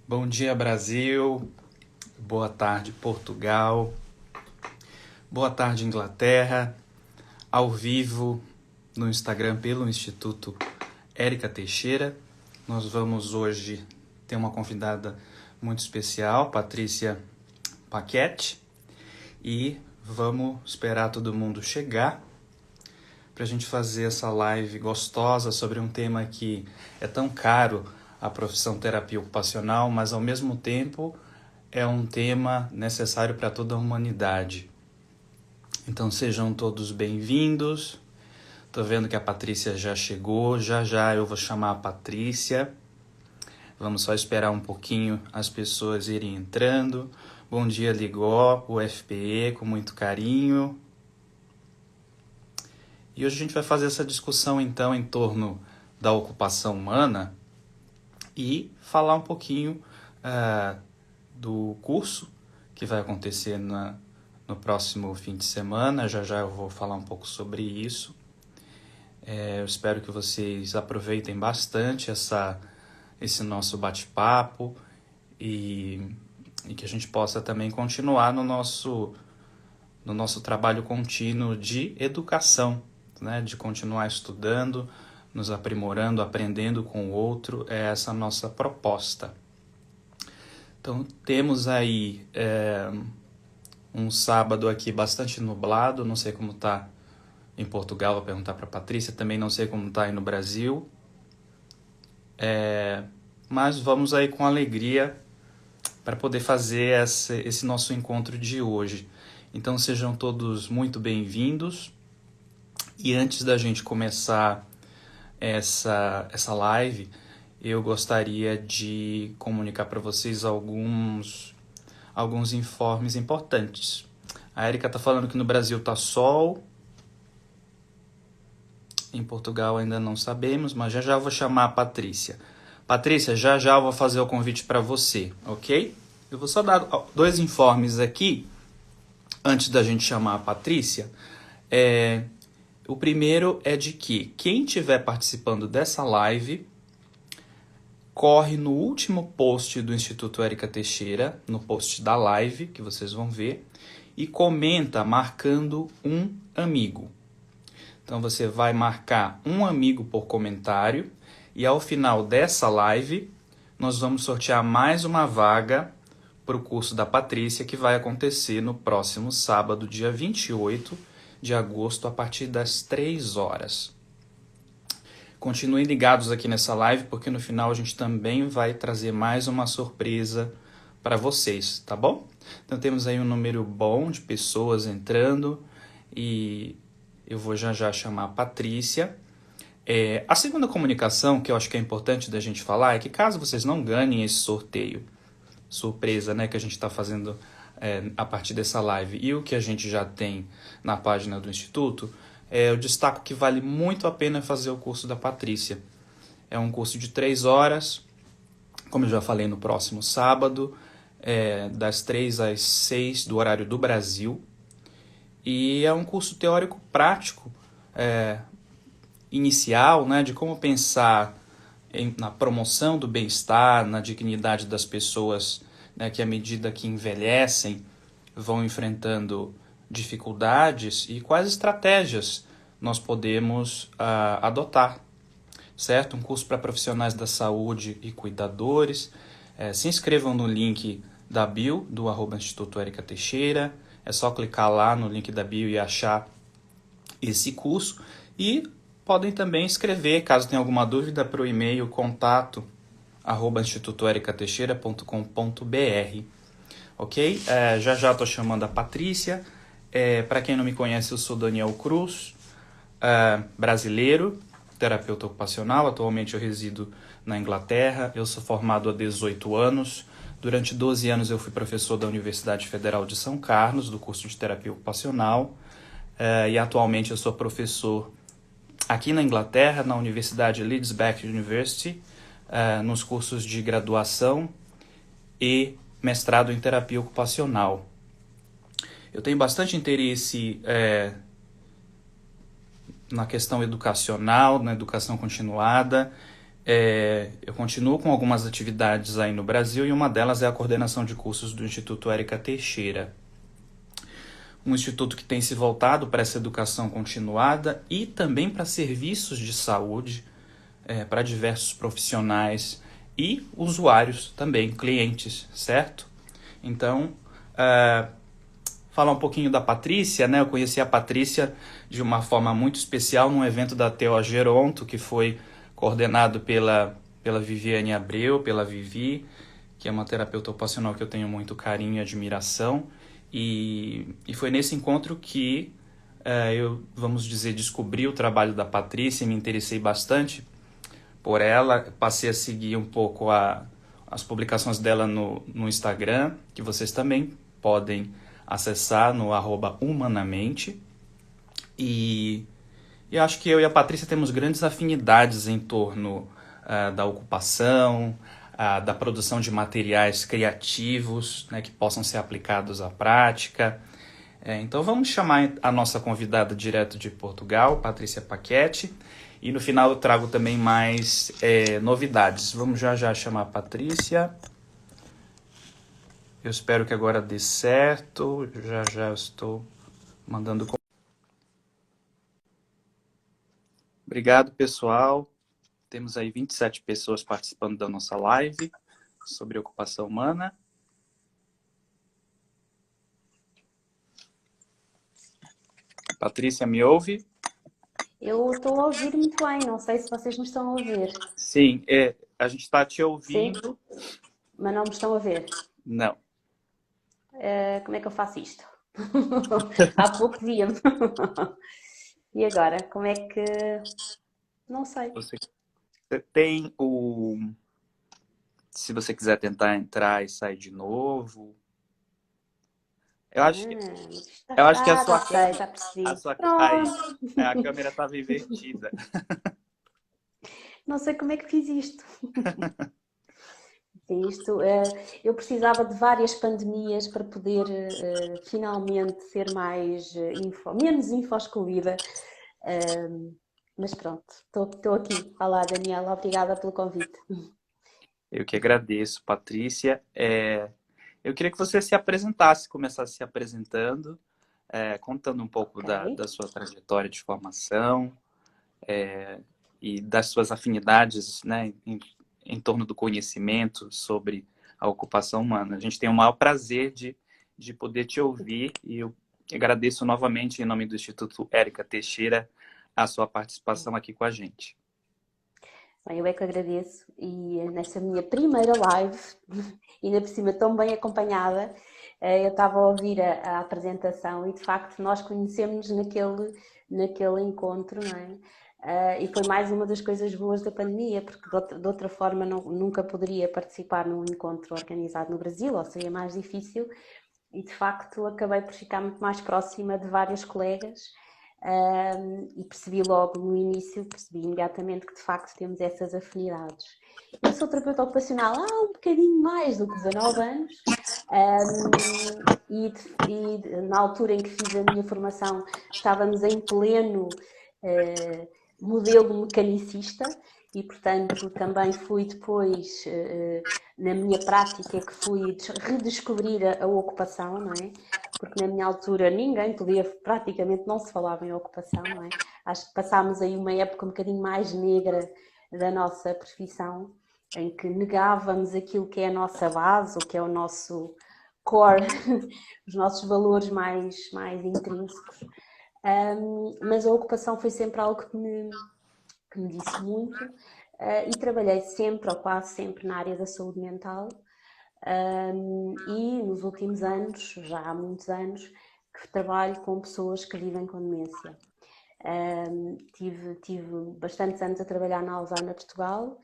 Bom dia, Brasil. Boa tarde, Portugal. Boa tarde, Inglaterra. Ao vivo no Instagram pelo Instituto Érica Teixeira. Nós vamos hoje ter uma convidada muito especial, Patrícia Paquete. E vamos esperar todo mundo chegar para a gente fazer essa live gostosa sobre um tema que é tão caro à profissão terapia ocupacional, mas ao mesmo tempo é um tema necessário para toda a humanidade. Então sejam todos bem-vindos. Estou vendo que a Patrícia já chegou, já eu vou chamar a Patrícia. Vamos só esperar um pouquinho as pessoas irem entrando. Bom dia, Ligó, o FPE, com muito carinho. E hoje a gente vai fazer essa discussão então em torno da ocupação humana e falar um pouquinho do curso que vai acontecer no próximo fim de semana. Já eu vou falar um pouco sobre isso. Eu espero que vocês aproveitem bastante esse nosso bate-papo e que a gente possa também continuar no nosso trabalho contínuo de educação, né? De continuar estudando, nos aprimorando, aprendendo com o outro. É essa a nossa proposta. Então, temos aí um sábado aqui bastante nublado, não sei como está em Portugal, vou perguntar para a Patrícia, também não sei como está aí no Brasil. Mas vamos aí com alegria para poder fazer esse nosso encontro de hoje. Então sejam todos muito bem-vindos. E antes da gente começar essa live, eu gostaria de comunicar para vocês alguns informes importantes. A Érica está falando que no Brasil está sol. Em Portugal ainda não sabemos, mas já eu vou chamar a Patrícia. Patrícia, já eu vou fazer o convite para você, ok? Eu vou só dar 2 informes aqui, antes da gente chamar a Patrícia. O primeiro é de que quem estiver participando dessa live, corre no último post do Instituto Érica Teixeira, no post da live, que vocês vão ver, e comenta marcando um amigo. Então você vai marcar um amigo por comentário e ao final dessa live nós vamos sortear mais uma vaga para o curso da Patrícia, que vai acontecer no próximo sábado, dia 28 de agosto, a partir das 3 horas. Continuem ligados aqui nessa live, porque no final a gente também vai trazer mais uma surpresa para vocês, tá bom? Então temos aí um número bom de pessoas entrando e eu vou já chamar a Patrícia. A segunda comunicação que eu acho que é importante da gente falar é que caso vocês não ganhem esse sorteio, surpresa, né, que a gente está fazendo a partir dessa live e o que a gente já tem na página do Instituto, eu destaco que vale muito a pena fazer o curso da Patrícia. É um curso de 3 horas, como eu já falei, no próximo sábado, das 3 às 6 do horário do Brasil. E é um curso teórico prático, inicial, né, de como pensar na promoção do bem-estar, na dignidade das pessoas, né, que à medida que envelhecem vão enfrentando dificuldades e quais estratégias nós podemos adotar, certo? Um curso para profissionais da saúde e cuidadores. Se inscrevam no link da bio do @Instituto Érica Teixeira. É só clicar lá no link da bio e achar esse curso. E podem também escrever, caso tenha alguma dúvida, para o e-mail contato@institutoericateixeira.com.br. Ok? Já estou chamando a Patrícia. Para quem não me conhece, eu sou Daniel Cruz, brasileiro, terapeuta ocupacional. Atualmente eu resido na Inglaterra. Eu sou formado há 18 anos. Durante 12 anos eu fui professor da Universidade Federal de São Carlos, do curso de terapia ocupacional. E atualmente eu sou professor aqui na Inglaterra, na Universidade Leeds Beck University, nos cursos de graduação e mestrado em terapia ocupacional. Eu tenho bastante interesse na questão educacional, na educação continuada. Eu continuo com algumas atividades aí no Brasil e uma delas é a coordenação de cursos do Instituto Érica Teixeira, um instituto que tem se voltado para essa educação continuada e também para serviços de saúde, para diversos profissionais e usuários também, clientes, certo? Então, falar um pouquinho da Patrícia, né? Eu conheci a Patrícia de uma forma muito especial num evento da TO Geronto, que foi coordenado pela Viviane Abreu, pela Vivi, que é uma terapeuta ocupacional que eu tenho muito carinho e admiração. E foi nesse encontro que eu, vamos dizer, descobri o trabalho da Patrícia e me interessei bastante por ela. Passei a seguir um pouco as publicações dela no Instagram, que vocês também podem acessar no @humanamente. E eu acho que eu e a Patrícia temos grandes afinidades em torno da ocupação, da produção de materiais criativos, né, que possam ser aplicados à prática. Então vamos chamar a nossa convidada direto de Portugal, Patrícia Paquete, e no final eu trago também mais novidades. Vamos já chamar a Patrícia. Eu espero que agora dê certo. Já eu estou mandando. Obrigado, pessoal. Temos aí 27 pessoas participando da nossa live sobre ocupação humana. Patrícia, me ouve? Eu estou a ouvir muito bem, não sei se vocês me estão a ouvir. Sim, a gente está te Sim, ouvindo. mas não me estão a ver. Não. Como é que eu faço isto? Há pouco via-me. E agora, como é que... Não sei. Você tem se você quiser tentar entrar e sair de novo. Eu acho que, Mas isto eu acho que já sei, já percebi. aí, Pronto. a câmera estava invertida. Não sei como é que fiz isto. Sim, eu precisava de várias pandemias para poder finalmente ser mais menos info-excluída. Mas pronto, estou aqui. Olá, Daniela, obrigada pelo convite. Eu que agradeço, Patrícia. Eu queria que você se apresentasse, começasse se apresentando, contando um pouco Ok. da sua trajetória de formação e das suas afinidades, né, em torno do conhecimento sobre a ocupação humana. A gente tem o maior prazer de poder te ouvir e eu agradeço novamente, em nome do Instituto Érica Teixeira, a sua participação aqui com a gente. Bem, eu é que agradeço e nesta minha primeira live, ainda por cima tão bem acompanhada, eu estava a ouvir a apresentação e de facto nós conhecemos naquele encontro, não é? E foi mais uma das coisas boas da pandemia, porque de outra forma nunca poderia participar num encontro organizado no Brasil, ou seria mais difícil, e de facto acabei por ficar muito mais próxima de vários colegas. E percebi logo no início, percebi imediatamente que de facto temos essas afinidades. Eu sou terapeuta ocupacional há um bocadinho mais do que 19 anos e na altura em que fiz a minha formação estávamos em pleno modelo mecanicista e portanto também fui depois na minha prática que fui redescobrir a ocupação, não é? Porque na minha altura ninguém podia, praticamente não se falava em ocupação, não é? Acho que passámos aí uma época um bocadinho mais negra da nossa profissão, em que negávamos aquilo que é a nossa base, o que é o nosso core, os nossos valores mais intrínsecos. Mas a ocupação foi sempre algo que me disse muito e trabalhei sempre, ou quase sempre, na área da saúde mental. E nos últimos anos, já há muitos anos, que trabalho com pessoas que vivem com demência. Tive bastantes anos a trabalhar na Alzheimer Portugal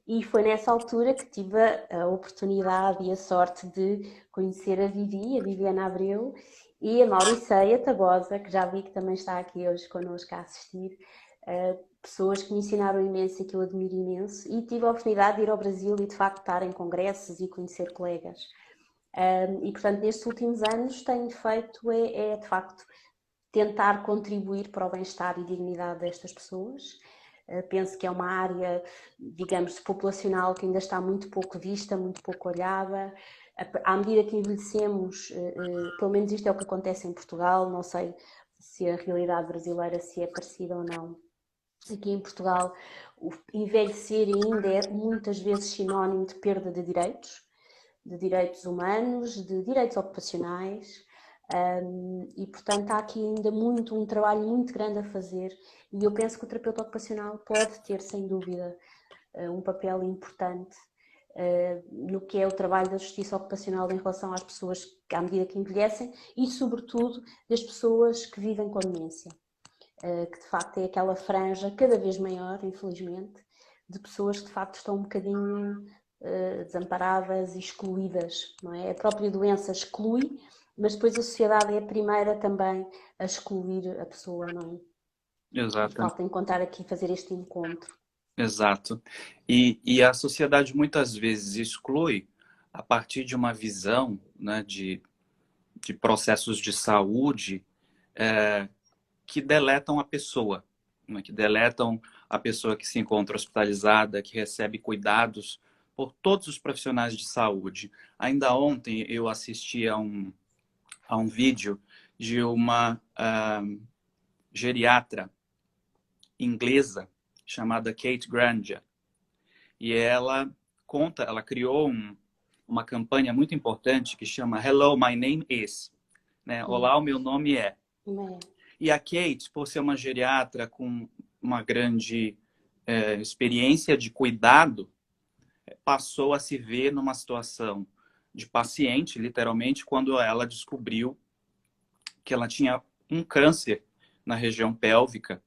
e foi nessa altura que tive a oportunidade e a sorte de conhecer a Viviana Abreu e a Mauriceia Tabosa, que já vi que também está aqui hoje connosco a assistir, pessoas que me ensinaram imenso e que eu admiro imenso, e tive a oportunidade de ir ao Brasil e de facto estar em congressos e conhecer colegas. E portanto nestes últimos anos tenho feito de facto tentar contribuir para o bem-estar e dignidade destas pessoas. Penso que é uma área, digamos, populacional que ainda está muito pouco vista, muito pouco olhada. À medida que envelhecemos, pelo menos isto é o que acontece em Portugal, não sei se a realidade brasileira se é parecida ou não. Aqui em Portugal, o envelhecer ainda é muitas vezes sinónimo de perda de direitos humanos, de direitos ocupacionais, e portanto há aqui ainda um trabalho muito grande a fazer, e eu penso que o terapeuta ocupacional pode ter, sem dúvida, um papel importante no que é o trabalho da justiça ocupacional em relação às pessoas que, à medida que envelhecem, e sobretudo das pessoas que vivem com demência, que de facto é aquela franja cada vez maior, infelizmente, de pessoas que de facto estão um bocadinho desamparadas e excluídas, não é? A própria doença exclui, mas depois a sociedade é a primeira também a excluir a pessoa, não é? E Exato. falta encontrar aqui, fazer este encontro. Exato. E a sociedade muitas vezes exclui a partir de uma visão, né, de processos de saúde que deletam a pessoa, né, que deletam a pessoa que se encontra hospitalizada, que recebe cuidados por todos os profissionais de saúde. Ainda ontem eu assisti a um vídeo de uma geriatra inglesa chamada Kate Granger. E ela criou uma campanha muito importante que chama Hello, my name is. Né? Olá, o meu nome é. E a Kate, por ser uma geriatra com uma grande experiência de cuidado, passou a se ver numa situação de paciente, literalmente, quando ela descobriu que ela tinha um câncer na região pélvica,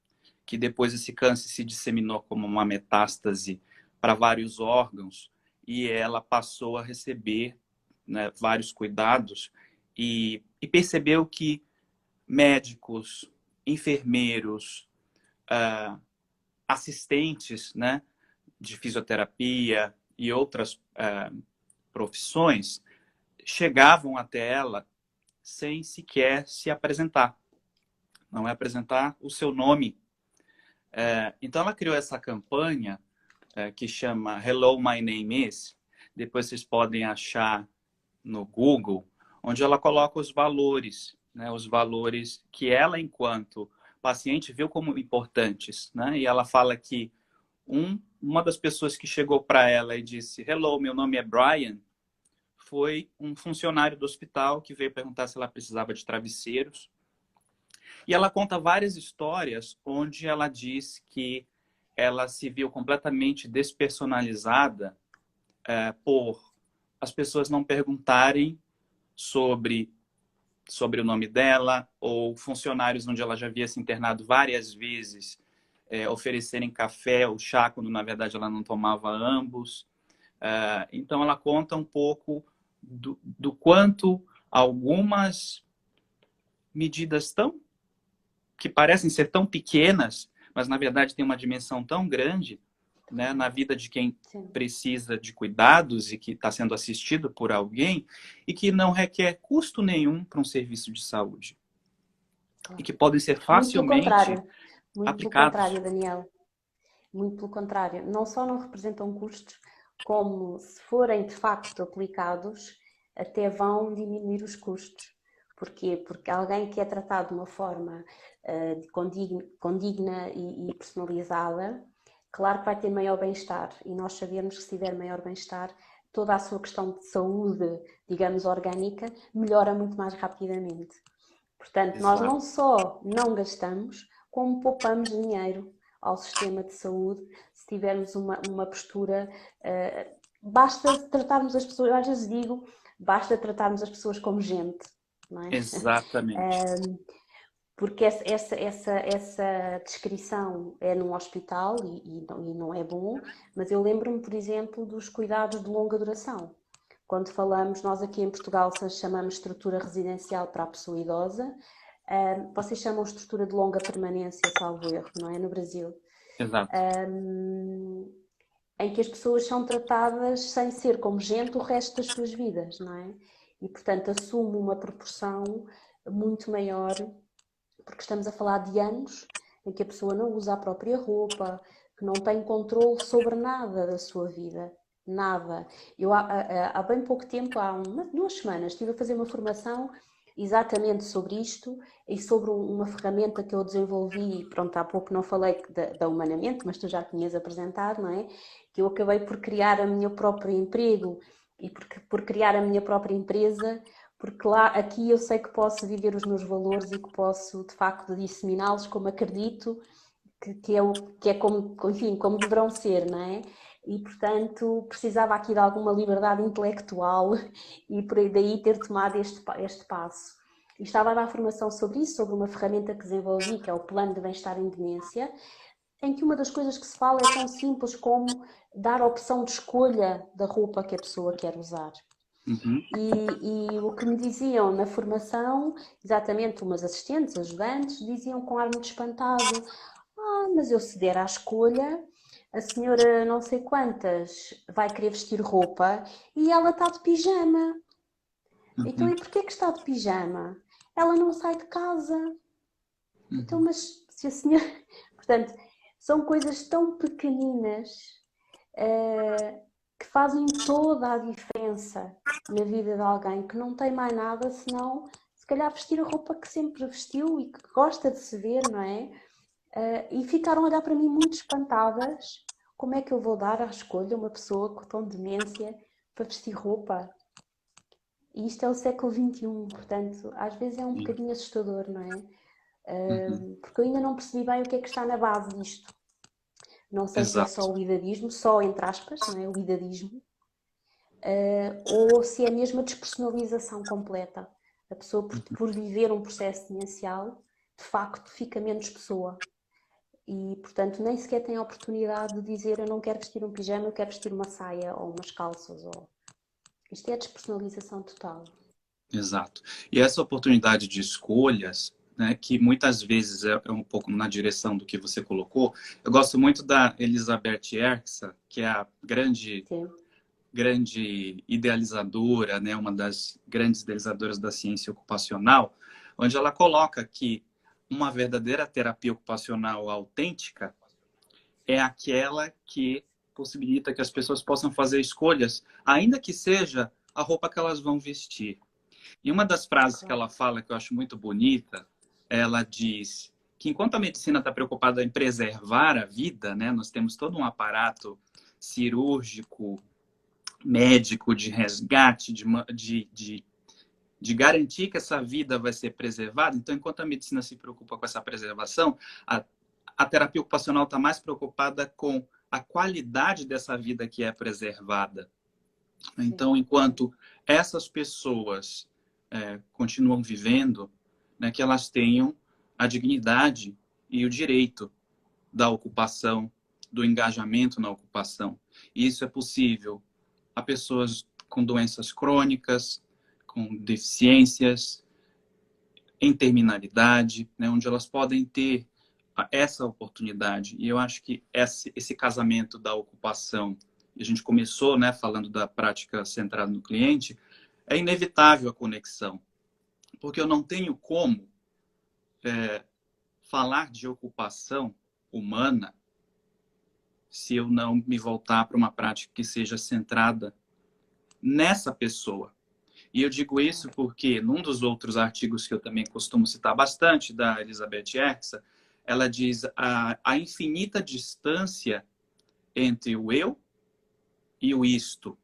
que depois esse câncer se disseminou como uma metástase para vários órgãos, e ela passou a receber, né, vários cuidados e percebeu que médicos, enfermeiros, assistentes, né, de fisioterapia e outras profissões chegavam até ela sem sequer se apresentar, não é apresentar o seu nome. Então ela criou essa campanha que chama Hello, my name is. Depois vocês podem achar no Google, onde ela coloca os valores, né, os valores que ela, enquanto paciente, viu como importantes, né? E ela fala que uma das pessoas que chegou para ela e disse Hello, meu nome é Brian, foi um funcionário do hospital que veio perguntar se ela precisava de travesseiros. E ela conta várias histórias onde ela diz que ela se viu completamente despersonalizada por as pessoas não perguntarem sobre o nome dela, ou funcionários onde ela já havia se internado várias vezes oferecerem café ou chá, quando na verdade ela não tomava ambos. Então ela conta um pouco do quanto algumas medidas que parecem ser tão pequenas, mas na verdade tem uma dimensão tão grande, né, na vida de quem precisa de cuidados e que está sendo assistido por alguém, e que não requer custo nenhum para um serviço de saúde. E que podem ser facilmente muito aplicados. Pelo contrário, Daniel. Muito pelo contrário. Não só não representam custos, como se forem de facto aplicados, até vão diminuir os custos. Porquê? Porque alguém que é tratado de uma forma condigna e personalizada, claro que vai ter maior bem-estar. E nós sabemos que se tiver maior bem-estar, toda a sua questão de saúde, digamos, orgânica, melhora muito mais rapidamente. Portanto, Exato. nós não só não gastamos, como poupamos dinheiro ao sistema de saúde se tivermos uma postura. Basta tratarmos as pessoas, eu às vezes digo, basta tratarmos as pessoas como gente, não é? Exatamente. Porque essa descrição é num hospital e não é bom, mas eu lembro-me, por exemplo, dos cuidados de longa duração. Quando falamos, nós aqui em Portugal chamamos estrutura residencial para a pessoa idosa, vocês chamam estrutura de longa permanência, salvo erro, não é? No Brasil. Exato. Em que as pessoas são tratadas sem ser como gente o resto das suas vidas, não é? E, portanto, assume uma proporção muito maior, porque estamos a falar de anos em que a pessoa não usa a própria roupa, que não tem controle sobre nada da sua vida. Nada. Eu há bem pouco tempo, há 2 semanas, estive a fazer uma formação exatamente sobre isto e sobre uma ferramenta que eu desenvolvi, pronto, há pouco não falei da Humanamente, mas tu já tinhas apresentado, não é? Que eu acabei por criar a minha próprio emprego e por criar a minha própria empresa, porque lá, aqui eu sei que posso viver os meus valores e que posso, de facto, disseminá-los como acredito que é como, enfim, como deverão ser, não é? E, portanto, precisava aqui de alguma liberdade intelectual e por aí daí ter tomado este passo. E estava a dar formação sobre isso, sobre uma ferramenta que desenvolvi, que é o Plano de Bem-Estar em Demência, em que uma das coisas que se fala é tão simples como dar a opção de escolha da roupa que a pessoa quer usar. Uhum. E o que me diziam na formação, exatamente umas assistentes, ajudantes, diziam com ar muito espantado: mas eu se der à escolha, a senhora não sei quantas vai querer vestir roupa e ela está de pijama. Então, Uhum. e porquê que está de pijama? Ela não sai de casa. Então, Uhum. mas se a senhora... Portanto, são coisas tão pequeninas que fazem toda a diferença na vida de alguém que não tem mais nada senão, se calhar, vestir a roupa que sempre vestiu e que gosta de se ver, não é? E ficaram a olhar para mim muito espantadas. Como é que eu vou dar à escolha uma pessoa com demência para vestir roupa? E isto é o século XXI, portanto, às vezes é um Sim. bocadinho assustador, não é? Uhum. Porque eu ainda não percebi bem o que é que está na base disto. Não sei se é só Exato. o idadismo, só entre aspas, não é? O idadismo, ou se é mesmo a despersonalização completa. A pessoa, por viver um processo demencial, de facto fica menos pessoa. E, portanto, nem sequer tem a oportunidade de dizer: eu não quero vestir um pijama, eu quero vestir uma saia ou umas calças. Isto é a despersonalização total. Exato. E essa oportunidade de escolhas, né, que muitas vezes é um pouco na direção do que você colocou, eu gosto muito da Elizabeth Erksa, que é a Sim. grande idealizadora, né, uma das grandes idealizadoras da ciência ocupacional, onde ela coloca que uma verdadeira terapia ocupacional autêntica é aquela que possibilita que as pessoas possam fazer escolhas, ainda que seja a roupa que elas vão vestir. E uma das frases que Claro. ela fala, que eu acho muito bonita, ela diz que enquanto a medicina está preocupada em preservar a vida, né, nós temos todo um aparato cirúrgico, médico, de resgate, de garantir que essa vida vai ser preservada. Então, enquanto a medicina se preocupa com essa preservação, a terapia ocupacional está mais preocupada com a qualidade dessa vida que é preservada. Então, enquanto essas pessoas continuam vivendo, né, que elas tenham a dignidade e o direito da ocupação, do engajamento na ocupação. E isso é possível a pessoas com doenças crônicas, com deficiências, em terminalidade, né, onde elas podem ter essa oportunidade. E eu acho que esse casamento da ocupação, a gente começou, né, falando da prática centrada no cliente, é inevitável a conexão, porque eu não tenho como falar de ocupação humana se eu não me voltar para uma prática que seja centrada nessa pessoa. E eu digo isso porque, num dos outros artigos que eu também costumo citar bastante, da Elizabeth Erksa, ela diz a infinita distância entre o eu e o isto.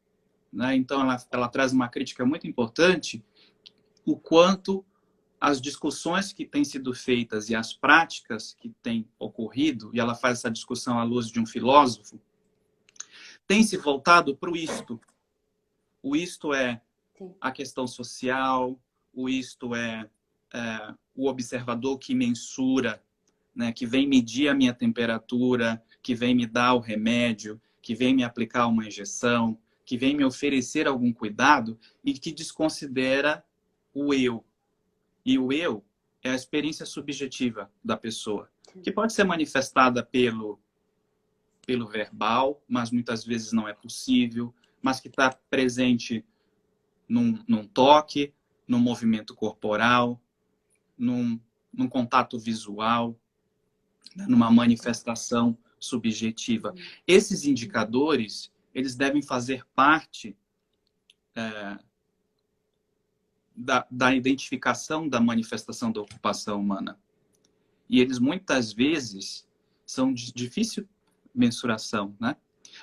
Né? Então, ela traz uma crítica muito importante, o quanto as discussões que têm sido feitas e as práticas que têm ocorrido, e ela faz essa discussão à luz de um filósofo, têm se voltado para o isto. O isto é a questão social, o isto é o observador que mensura, né, que vem medir a minha temperatura, que vem me dar o remédio, que vem me aplicar uma injeção, que vem me oferecer algum cuidado e que desconsidera o eu. E o eu é a experiência subjetiva da pessoa, que pode ser manifestada pelo verbal, mas muitas vezes não é possível, mas que está presente num toque, num movimento corporal, num contato visual, né, numa manifestação subjetiva. Esses indicadores, eles devem fazer parte da identificação da manifestação da ocupação humana. E eles muitas vezes são de difícil mensuração, né?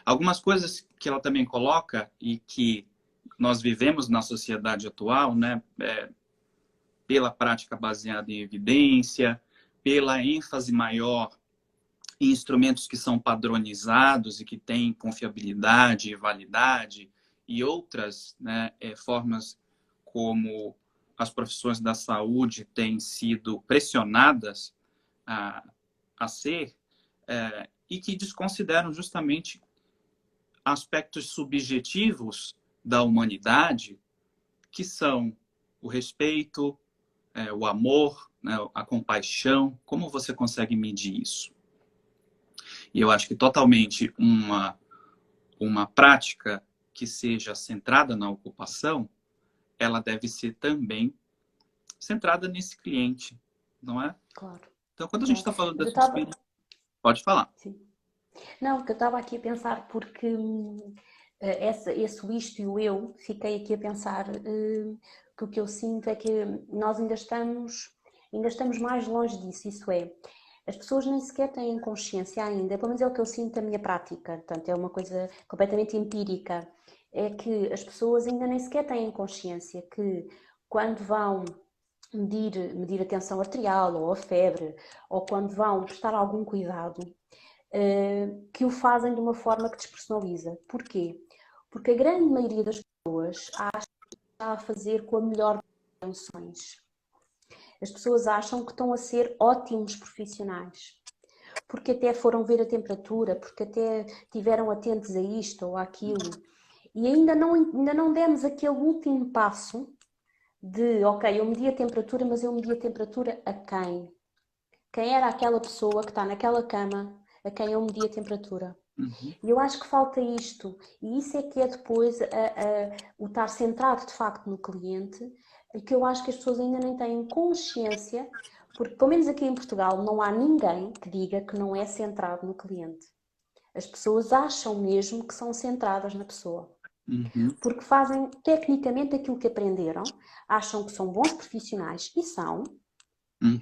Algumas coisas que ela também coloca e que nós vivemos na sociedade atual, né? Pela prática baseada em evidência, pela ênfase maior em instrumentos que são padronizados e que têm confiabilidade e validade, e outras, né, formas como as profissões da saúde têm sido pressionadas a ser, e que desconsideram justamente aspectos subjetivos da humanidade, que são o respeito, o amor, né, a compaixão. Como você consegue medir isso? E eu acho que totalmente uma prática que seja centrada na ocupação, ela deve ser também centrada nesse cliente, não é? Claro. Então, quando a gente está falando Mas dessa experiência, pode falar. Sim. Não, que eu estava aqui a pensar porque esse o isto e o eu, fiquei aqui a pensar que o que eu sinto é que nós ainda estamos mais longe disso, isso é, as pessoas nem sequer têm consciência ainda, pelo menos é o que eu sinto da minha prática, portanto é uma coisa completamente empírica, é que as pessoas ainda nem sequer têm consciência que quando vão medir a tensão arterial ou a febre, ou quando vão prestar algum cuidado, que o fazem de uma forma que despersonaliza. Porquê? Porque a grande maioria das pessoas acha que está a fazer com a melhor das intenções. As pessoas acham que estão a ser ótimos profissionais, porque até foram ver a temperatura, porque até estiveram atentos a isto ou àquilo, e ainda não demos aquele último passo de, ok, eu medi a temperatura, mas eu medi a temperatura a quem? Quem era aquela pessoa que está naquela cama a quem eu medi a temperatura? Uhum. E eu acho que falta isto, e isso é que é depois o estar centrado de facto no cliente, e que eu acho que as pessoas ainda nem têm consciência, porque pelo menos aqui em Portugal não há ninguém que diga que não é centrado no cliente. As pessoas acham mesmo que são centradas na pessoa. Uhum. Porque fazem tecnicamente aquilo que aprenderam, acham que são bons profissionais e são,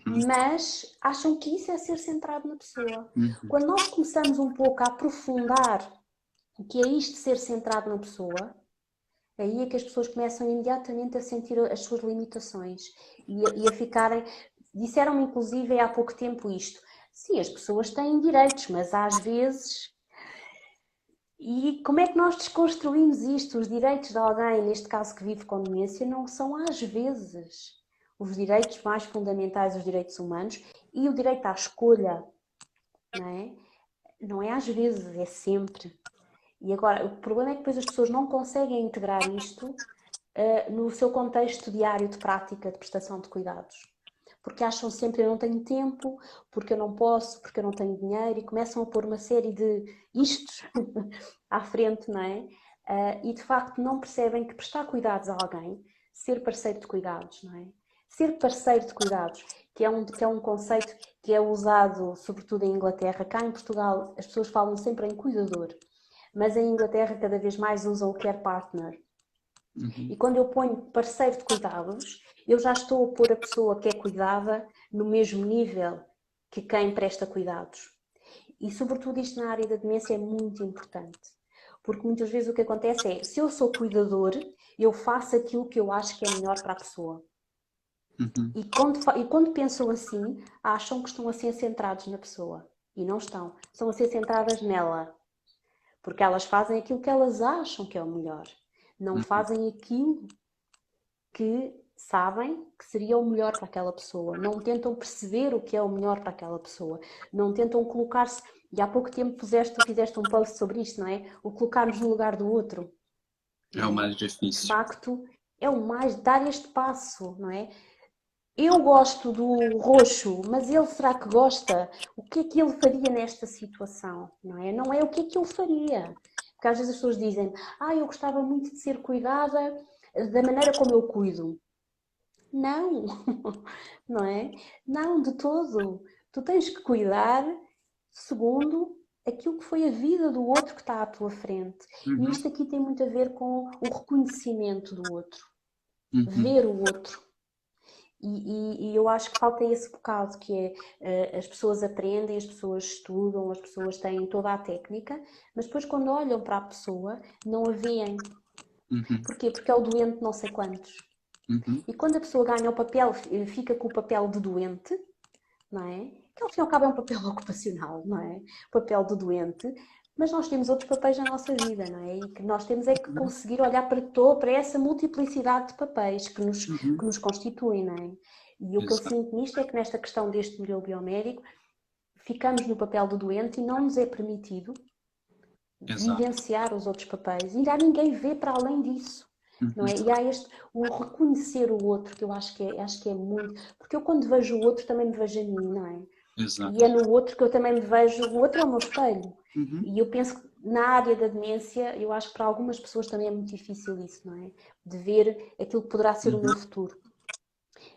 mas acham que isso é ser centrado na pessoa. Quando nós começamos um pouco a aprofundar o que é isto de ser centrado na pessoa, aí é que as pessoas começam imediatamente a sentir as suas limitações e a ficarem... Disseram-me inclusive há pouco tempo isto. Sim, as pessoas têm direitos, mas às vezes... E como é que nós desconstruímos isto? Os direitos de alguém, neste caso que vive com demência, não são às vezes os direitos mais fundamentais, os direitos humanos, e o direito à escolha, não é? Não é às vezes, é sempre. E agora, o problema é que depois as pessoas não conseguem integrar isto no seu contexto diário de prática de prestação de cuidados. Porque acham sempre, eu não tenho tempo, porque eu não posso, porque eu não tenho dinheiro, e começam a pôr uma série de istos à frente, não é? E de facto não percebem que prestar cuidados a alguém, ser parceiro de cuidados, não é? Ser parceiro de cuidados, que é um conceito que é usado sobretudo em Inglaterra. Cá em Portugal as pessoas falam sempre em cuidador, mas em Inglaterra cada vez mais usam o care partner. E quando eu ponho parceiro de cuidados, eu já estou a pôr a pessoa que é cuidada no mesmo nível que quem presta cuidados. E sobretudo isto na área da demência é muito importante. Porque muitas vezes o que acontece é, se eu sou cuidador, eu faço aquilo que eu acho que é melhor para a pessoa. E quando pensam assim, acham que estão a ser centrados na pessoa. E não estão. Estão a ser centradas nela. Porque elas fazem aquilo que elas acham que é o melhor. Não fazem aquilo que sabem que seria o melhor para aquela pessoa. Não tentam perceber o que é o melhor para aquela pessoa. Não tentam colocar-se... E há pouco tempo fizeste um post sobre isto, não é? O colocar-nos no lugar do outro. É o mais De difícil. facto, é o mais... Dar este passo, não é? Eu gosto do roxo, mas ele será que gosta? O que é que ele faria nesta situação? Não é? Não é o que é que eu faria. Porque às vezes as pessoas dizem, eu gostava muito de ser cuidada da maneira como eu cuido. Não, não é? Não, de todo. Tu tens que cuidar segundo aquilo que foi a vida do outro que está à tua frente. E Uhum, isto aqui tem muito a ver com o reconhecimento do outro, uhum, ver o outro. E eu acho que falta esse bocado, que é as pessoas aprendem, as pessoas estudam, as pessoas têm toda a técnica, mas depois quando olham para a pessoa não a veem. uhum, Porquê? Porque é o doente não sei quantos. uhum, E quando a pessoa ganha o papel, fica com o papel de doente, não é? Que ao fim e ao cabo é um papel ocupacional, não é? O papel do doente, mas nós temos outros papéis na nossa vida, não é? E que nós temos é que conseguir olhar para essa multiplicidade de papéis uhum. que nos constituem, não é? E o que eu Exato, sinto nisto é que nesta questão deste modelo biomédico, ficamos no papel do doente e não nos é permitido exato. vivenciar os outros papéis. Ainda ninguém vê para além disso. Não Uhum, é? E há o reconhecer o outro, que eu acho que é muito. Porque eu, quando vejo o outro, também me vejo a mim, não é? E exato. é no outro que eu também me vejo. O outro é o meu espelho. Uhum, E eu penso que na área da demência, eu acho que para algumas pessoas também é muito difícil isso, não é? De ver aquilo que poderá ser o meu uhum, futuro.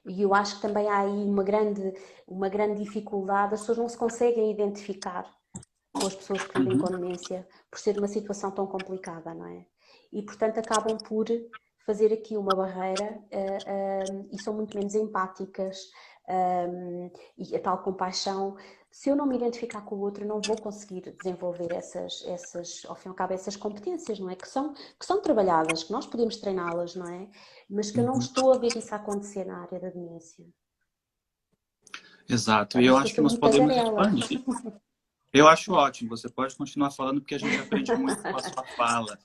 E eu acho que também há aí uma grande dificuldade, as pessoas não se conseguem identificar com as pessoas que vivem uhum. com demência, por ser uma situação tão complicada, não é? E, portanto, acabam por fazer aqui uma barreira e são muito menos empáticas e a tal compaixão. Se eu não me identificar com o outro, não vou conseguir desenvolver ao fim e ao cabo, essas competências, não é? Que são trabalhadas, que nós podemos treiná-las, não é? Mas que eu não Uhum. estou a ver isso acontecer na área da demência. Exato. E eu Parece que eu acho que sou nós muito podemos tagarela. expandir. Eu acho ótimo. Você pode continuar falando porque a gente aprende muito com a sua fala.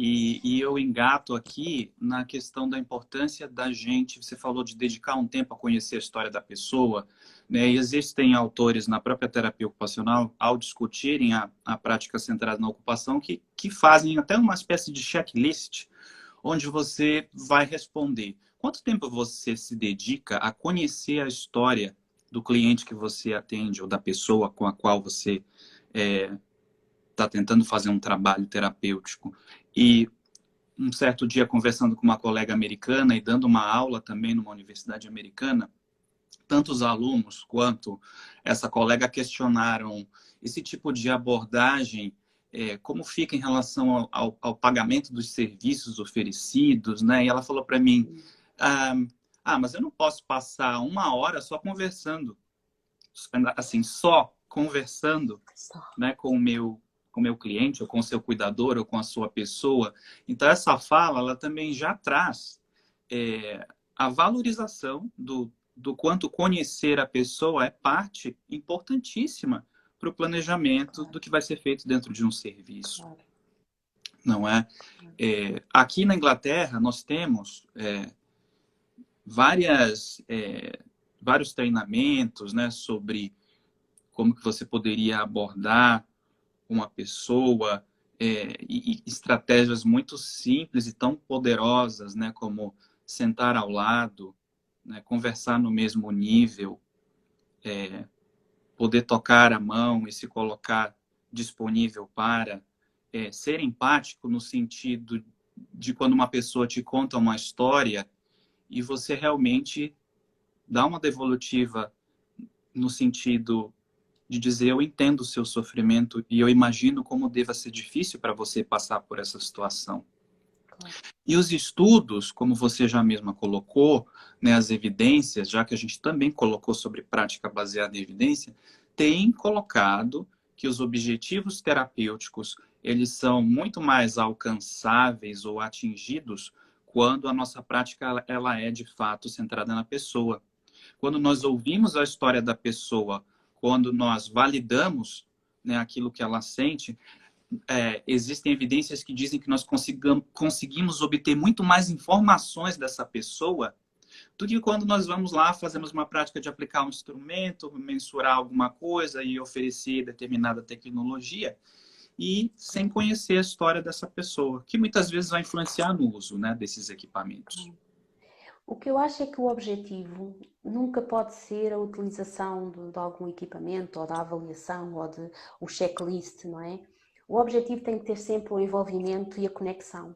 E eu engato aqui na questão da importância da gente. Você falou de dedicar um tempo a conhecer a história da pessoa, né? E existem autores na própria terapia ocupacional, ao discutirem a prática centrada na ocupação, que fazem até uma espécie de checklist, onde você vai responder quanto tempo você se dedica a conhecer a história do cliente que você atende ou da pessoa com a qual você está tentando fazer um trabalho terapêutico. E um certo dia, conversando com uma colega americana e dando uma aula também numa universidade americana, tanto os alunos quanto essa colega questionaram esse tipo de abordagem, como fica em relação ao pagamento dos serviços oferecidos, né? E ela falou para mim, ah, mas eu não posso passar uma hora só conversando, assim, só conversando, Só. né, com o meu cliente, ou com o seu cuidador, ou com a sua pessoa. Então, essa fala, ela também já traz a valorização do quanto conhecer a pessoa é parte importantíssima para o planejamento Claro, do que vai ser feito dentro de um serviço, claro, não é? claro. Aqui na Inglaterra, nós temos várias, vários treinamentos, né, sobre como que você poderia abordar uma pessoa, e estratégias muito simples e tão poderosas, né, como sentar ao lado, né, conversar no mesmo nível, poder tocar a mão e se colocar disponível para ser empático no sentido de quando uma pessoa te conta uma história e você realmente dá uma devolutiva no sentido de dizer eu entendo o seu sofrimento e eu imagino como deva ser difícil para você passar por essa situação. Claro. E os estudos, como você já mesma colocou, né, as evidências, já que a gente também colocou sobre prática baseada em evidência, têm colocado que os objetivos terapêuticos eles são muito mais alcançáveis ou atingidos quando a nossa prática ela é de fato centrada na pessoa. Quando nós ouvimos a história da pessoa, quando nós validamos, né, aquilo que ela sente, existem evidências que dizem que nós conseguimos obter muito mais informações dessa pessoa do que quando nós vamos lá, fazemos uma prática de aplicar um instrumento, mensurar alguma coisa e oferecer determinada tecnologia e sem conhecer a história dessa pessoa, que muitas vezes vai influenciar no uso, né, desses equipamentos. O que eu acho é que o objetivo nunca pode ser a utilização de algum equipamento ou da avaliação ou de o checklist, não é? O objetivo tem que ter sempre o envolvimento e a conexão.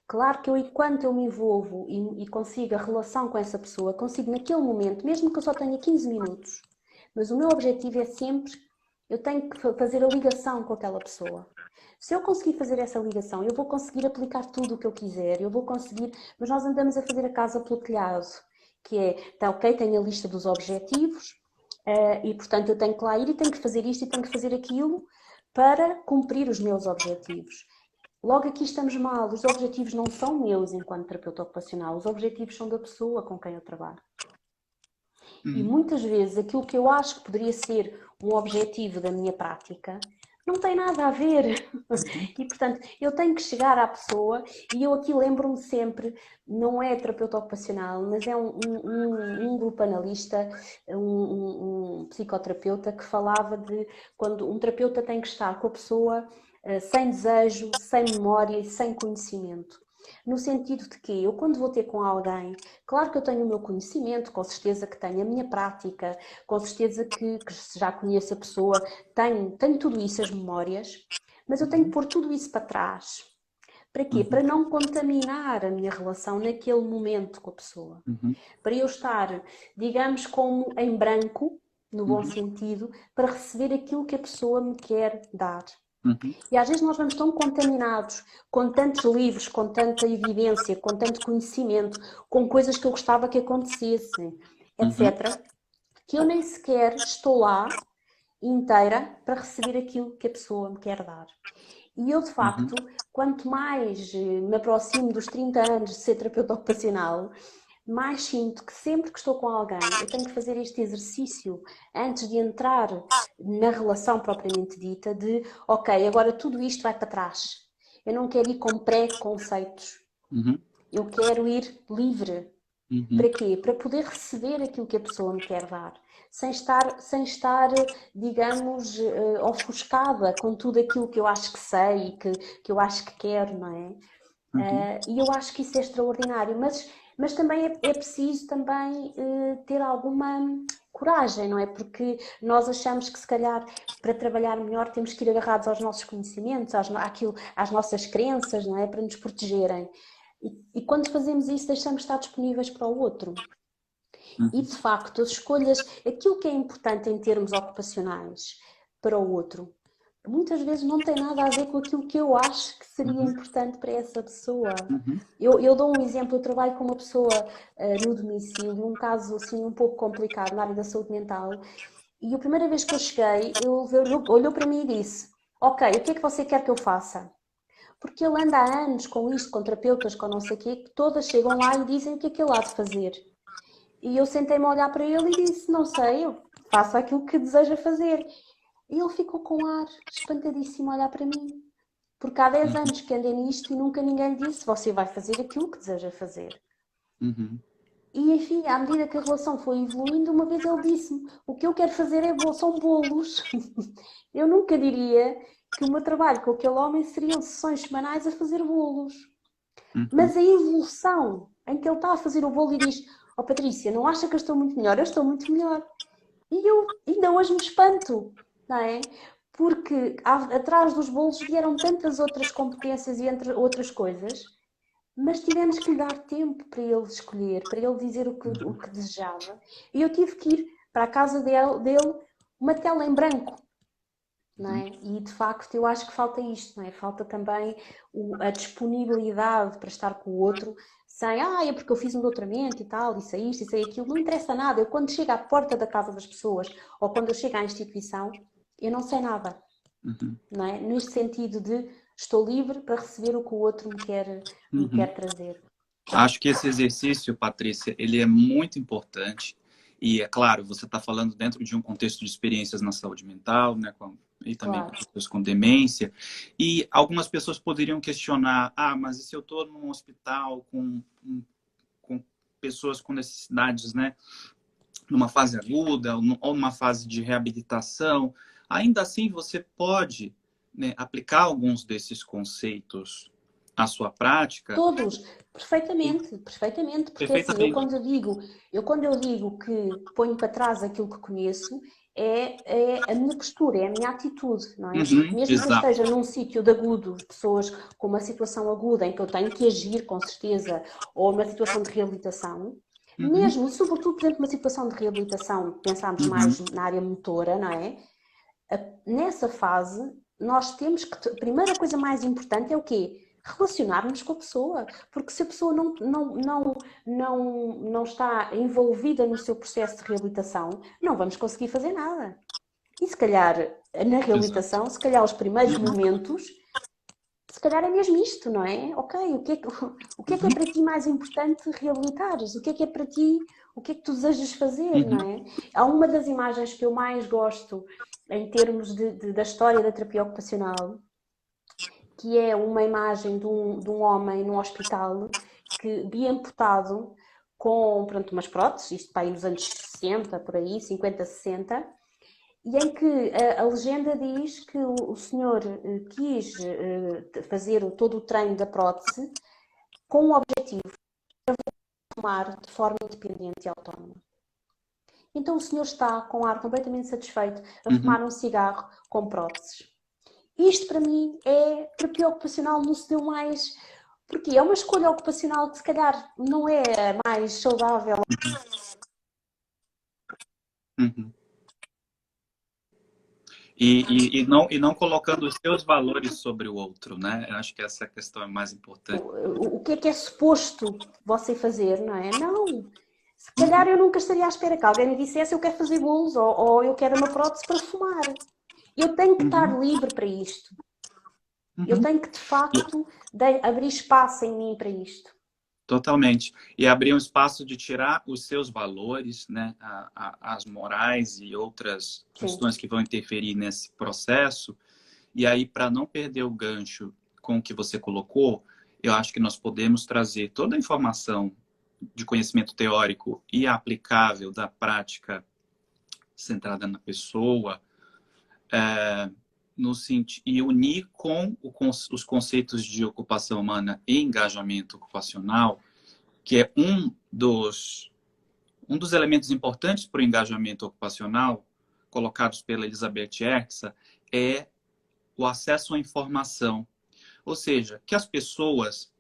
Claro que eu, enquanto eu me envolvo e consigo a relação com essa pessoa, consigo naquele momento, mesmo que eu só tenha 15 minutos, mas o meu objetivo é sempre Eu tenho que fazer a ligação com aquela pessoa. Se eu conseguir fazer essa ligação, eu vou conseguir aplicar tudo o que eu quiser, eu vou conseguir, mas nós andamos a fazer a casa pelo telhado, que é, tá ok, tenho a lista dos objetivos, e portanto eu tenho que lá ir e tenho que fazer isto e tenho que fazer aquilo para cumprir os meus objetivos. Logo aqui estamos mal, os objetivos não são meus enquanto terapeuta ocupacional, os objetivos são da pessoa com quem eu trabalho. E muitas vezes aquilo que eu acho que poderia ser um objetivo da minha prática não tem nada a ver. E, portanto, eu tenho que chegar à pessoa e eu aqui lembro-me sempre, não é terapeuta ocupacional, mas é um grupo analista, um psicoterapeuta que falava de quando um terapeuta tem que estar com a pessoa sem desejo, sem memória e sem conhecimento. No sentido de que eu, quando vou ter com alguém, claro que eu tenho o meu conhecimento, com certeza que tenho a minha prática, com certeza que já conheço a pessoa, tenho tudo isso, as memórias, mas eu tenho que pôr tudo isso para trás. Para quê? Para não contaminar a minha relação naquele momento com a pessoa. Para eu estar, digamos, como em branco, no bom sentido, para receber aquilo que a pessoa me quer dar. E às vezes nós vamos tão contaminados com tantos livros, com tanta evidência, com tanto conhecimento, com coisas que eu gostava que acontecessem, etc., que eu nem sequer estou lá inteira para receber aquilo que a pessoa me quer dar. E eu, de facto, quanto mais me aproximo dos 30 anos de ser terapeuta ocupacional, mais sinto que sempre que estou com alguém, eu tenho que fazer este exercício antes de entrar na relação propriamente dita de, ok, agora tudo isto vai para trás. Eu não quero ir com pré-conceitos. Eu quero ir livre. Para quê? Para poder receber aquilo que a pessoa me quer dar. Sem estar, digamos, ofuscada com tudo aquilo que eu acho que sei e que eu acho que quero, não é? E eu acho que isso é extraordinário, mas também é preciso também ter alguma coragem, não é? Porque nós achamos que se calhar para trabalhar melhor temos que ir agarrados aos nossos conhecimentos, às nossas crenças, não é? Para nos protegerem. E quando fazemos isso deixamos de estar disponíveis para o outro. E de facto as escolhas, aquilo que é importante em termos ocupacionais para o outro, muitas vezes não tem nada a ver com aquilo que eu acho que seria importante para essa pessoa. Eu dou um exemplo, eu trabalho com uma pessoa no domicílio, um caso assim um pouco complicado na área da saúde mental, e a primeira vez que eu cheguei, ele olhou para mim e disse, ok, o que é que você quer que eu faça? Porque ele anda há anos com isto, com terapeutas, com não sei o quê, que todas chegam lá e dizem o que é que ele há de fazer. E eu sentei-me a olhar para ele e disse, não sei, eu faço aquilo que deseja fazer. E ele ficou com ar espantadíssimo a olhar para mim. Porque há 10 anos que andei nisto e nunca ninguém disse você vai fazer aquilo que deseja fazer. E enfim, à medida que a relação foi evoluindo, uma vez ele disse-me, o que eu quero fazer são bolos. Eu nunca diria que o meu trabalho com aquele homem seriam sessões semanais a fazer bolos. Mas a evolução em que ele está a fazer o bolo e diz, oh Patrícia, não acha que eu estou muito melhor? Eu estou muito melhor. E eu ainda hoje me espanto, não é? Porque atrás dos bolos vieram tantas outras competências e entre outras coisas, mas tivemos que lhe dar tempo para ele escolher, para ele dizer o que desejava. E eu tive que ir para a casa dele uma tela em branco. Não é? E de facto eu acho que falta isto, não é? Falta também a disponibilidade para estar com o outro sem, é porque eu fiz um doutoramento e tal, isso é isto, isso é aquilo, não interessa nada. Eu quando chego à porta da casa das pessoas ou quando eu chego à instituição, eu não sei nada, não é? Neste sentido de estou livre para receber o que o outro me quer trazer. Acho que esse exercício, Patrícia, ele é muito importante. E, é claro, você está falando dentro de um contexto de experiências na saúde mental, né, e também com pessoas com demência. E algumas pessoas poderiam questionar, mas e se eu estou num hospital com pessoas com necessidades, né, numa fase aguda ou numa fase de reabilitação, ainda assim você pode, né, aplicar alguns desses conceitos à sua prática? Todos, perfeitamente, perfeitamente, porque assim, eu quando eu digo que ponho para trás aquilo que conheço, é a minha postura, é a minha atitude, não é? Mesmo que eu esteja num sítio de agudo, pessoas com uma situação aguda em que eu tenho que agir, com certeza, ou uma situação de reabilitação, mesmo, sobretudo, por exemplo, uma situação de reabilitação, pensarmos mais na área motora, não é? nessa fase, nós temos que... A primeira coisa mais importante é o quê? Relacionarmos com a pessoa. Porque se a pessoa não está envolvida no seu processo de reabilitação, não vamos conseguir fazer nada. E se calhar, na Exato. reabilitação, se calhar os primeiros Uhum, momentos, se calhar é mesmo isto, não é? Ok, o que é para ti mais importante reabilitares? O que é para ti, o que é que tu desejas fazer, não uhum, é? Há uma das imagens que eu mais gosto em termos da história da terapia ocupacional, que é uma imagem de um homem num hospital que biamputado com, pronto, umas próteses, isto para aí nos anos 60, por aí, 50, 60, e em que a legenda diz que o senhor quis fazer todo o treino da prótese com o objetivo de fumar de forma independente e autónoma. Então o senhor está com um ar completamente satisfeito a uhum. fumar um cigarro com próteses. Isto para mim é terapia ocupacional no seu mais... Porque é uma escolha ocupacional que se calhar não é a mais saudável. Uhum. E não colocando os seus valores sobre o outro, né? Eu acho que essa questão é mais importante. O que é suposto você fazer, não é? Não. Se calhar Uhum, eu nunca estaria à espera que alguém me dissesse eu quero fazer bolos ou eu quero uma prótese para fumar. Eu tenho que estar uhum, livre para isto. Eu uhum. tenho que, de facto, abrir espaço em mim para isto. Totalmente. E abrir um espaço de tirar os seus valores, né, as morais e outras Sim, questões que vão interferir nesse processo. E aí, para não perder o gancho com o que você colocou, eu acho que nós podemos trazer toda a informação de conhecimento teórico e aplicável da prática centrada na pessoa, no e unir com os conceitos de ocupação humana e engajamento ocupacional, que é um dos elementos importantes para o engajamento ocupacional, colocados pela Elizabeth Erxa, é o acesso à informação. Ou seja, que as pessoas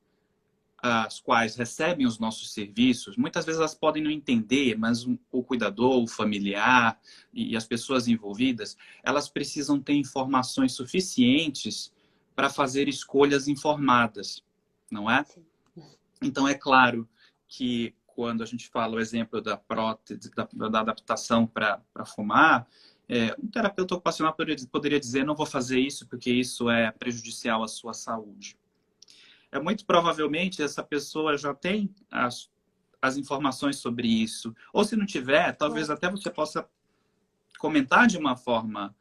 as quais recebem os nossos serviços, muitas vezes elas podem não entender, mas o cuidador, o familiar e as pessoas envolvidas, elas precisam ter informações suficientes para fazer escolhas informadas, não é? sim. Então, é claro que quando a gente fala o exemplo da prótese, da adaptação para fumar, um terapeuta ocupacional poderia dizer: não vou fazer isso porque isso é prejudicial à sua saúde. Muito provavelmente essa pessoa já tem as informações sobre isso. Ou se não tiver, talvez Claro. até você possa comentar de uma forma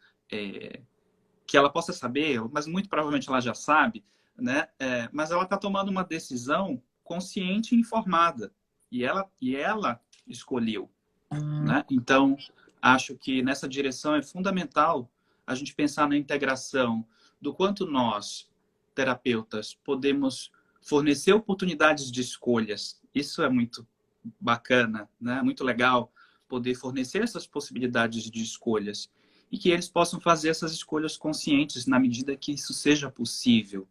que ela possa saber, mas muito provavelmente ela já sabe, né? Mas ela está tomando uma decisão consciente e informada. E ela escolheu, né? Então, acho que nessa direção é fundamental a gente pensar na integração do quanto nós, terapeutas, podemos fornecer oportunidades de escolhas. Isso é muito bacana, né? Muito legal poder fornecer essas possibilidades de escolhas e que eles possam fazer essas escolhas conscientes na medida que isso seja possível.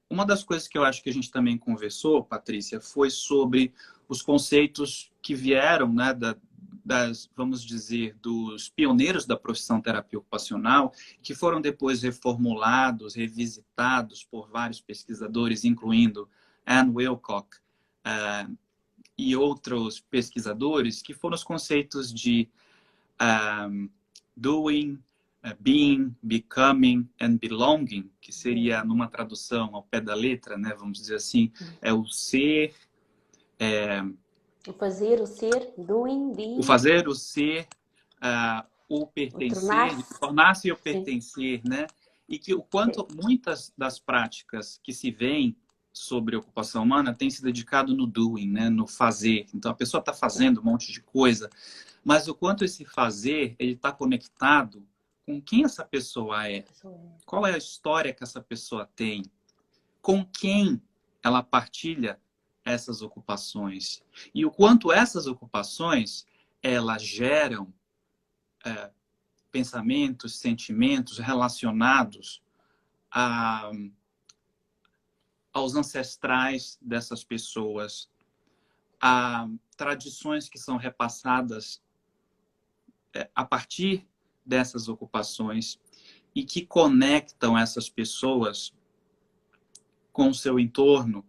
Uma das coisas que eu acho que a gente também conversou, Patrícia, foi sobre os conceitos que vieram, né, vamos dizer, dos pioneiros da profissão terapia ocupacional, que foram depois reformulados, revisitados por vários pesquisadores, incluindo Anne Wilcock e outros pesquisadores, que foram os conceitos de doing, being, becoming and belonging, que seria, numa tradução ao pé da letra, né, vamos dizer assim, é o ser, O fazer, o ser, doing, o being, fazer, o ser, o o pertencer, o tornar-se. tornar-se e o Sim, pertencer, né? E que o sim. quanto muitas das práticas que se veem sobre ocupação humana têm se dedicado no doing, né, no fazer. Então a pessoa está fazendo um monte de coisa, mas o quanto esse fazer ele está conectado com quem essa pessoa é, qual é a história que essa pessoa tem, com quem ela partilha essas ocupações e o quanto essas ocupações elas geram pensamentos, sentimentos relacionados a, aos ancestrais dessas pessoas, a tradições que são repassadas a partir dessas ocupações e que conectam essas pessoas com o seu entorno,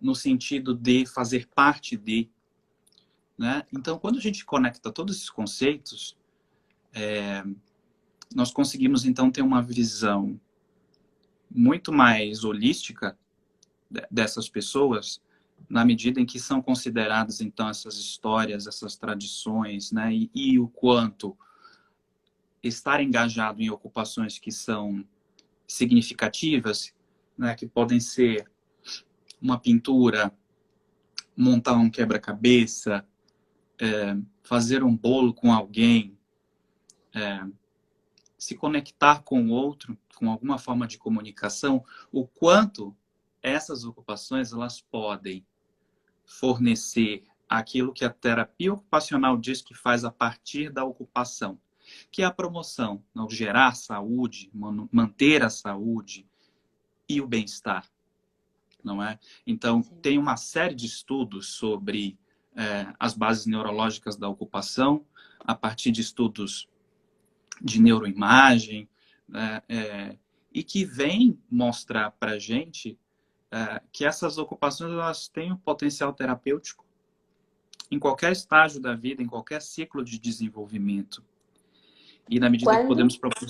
no sentido de fazer parte de, né? Então, quando a gente conecta todos esses conceitos, nós conseguimos, então, ter uma visão muito mais holística dessas pessoas, na medida em que são consideradas, então, essas histórias, essas tradições, né? E o quanto estar engajado em ocupações que são significativas, né? Que podem ser uma pintura, montar um quebra-cabeça, fazer um bolo com alguém, se conectar com o outro, com alguma forma de comunicação, o quanto essas ocupações elas podem fornecer aquilo que a terapia ocupacional diz que faz a partir da ocupação, que é a promoção, não gerar saúde, manter a saúde e o bem-estar, não é? Então, tem uma série de estudos sobre as bases neurológicas da ocupação, a partir de estudos de neuroimagem, né, e que vem mostrar para a gente que essas ocupações elas têm um potencial terapêutico em qualquer estágio da vida, em qualquer ciclo de desenvolvimento. E na medida que podemos propor...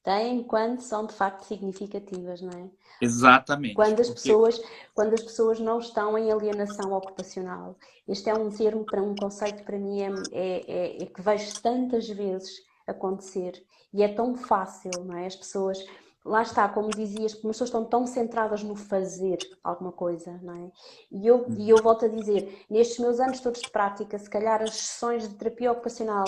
Têm quando são de facto significativas, não é? Exatamente. Quando as pessoas não estão em alienação ocupacional. Este é um termo, para um conceito para mim é que vejo tantas vezes acontecer e é tão fácil, não é? As pessoas, lá está, como dizias, as pessoas estão tão centradas no fazer alguma coisa, não é? E eu volto a dizer, nestes meus anos todos de prática, se calhar as sessões de terapia ocupacional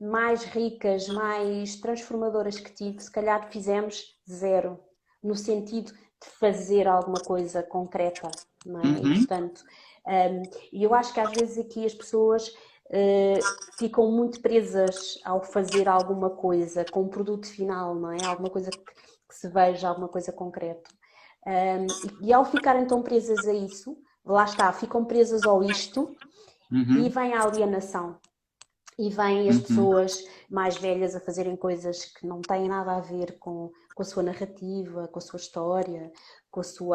mais ricas, mais transformadoras que tive, se calhar fizemos zero, no sentido de fazer alguma coisa concreta, não é? E portanto, e eu acho que às vezes aqui as pessoas ficam muito presas ao fazer alguma coisa com um produto final, não é? Alguma coisa que se veja, alguma coisa concreta. E ao ficarem tão presas a isso, lá está, ficam presas ao isto e vem a alienação. E vêm as pessoas mais velhas a fazerem coisas que não têm nada a ver com a sua narrativa, com a sua história,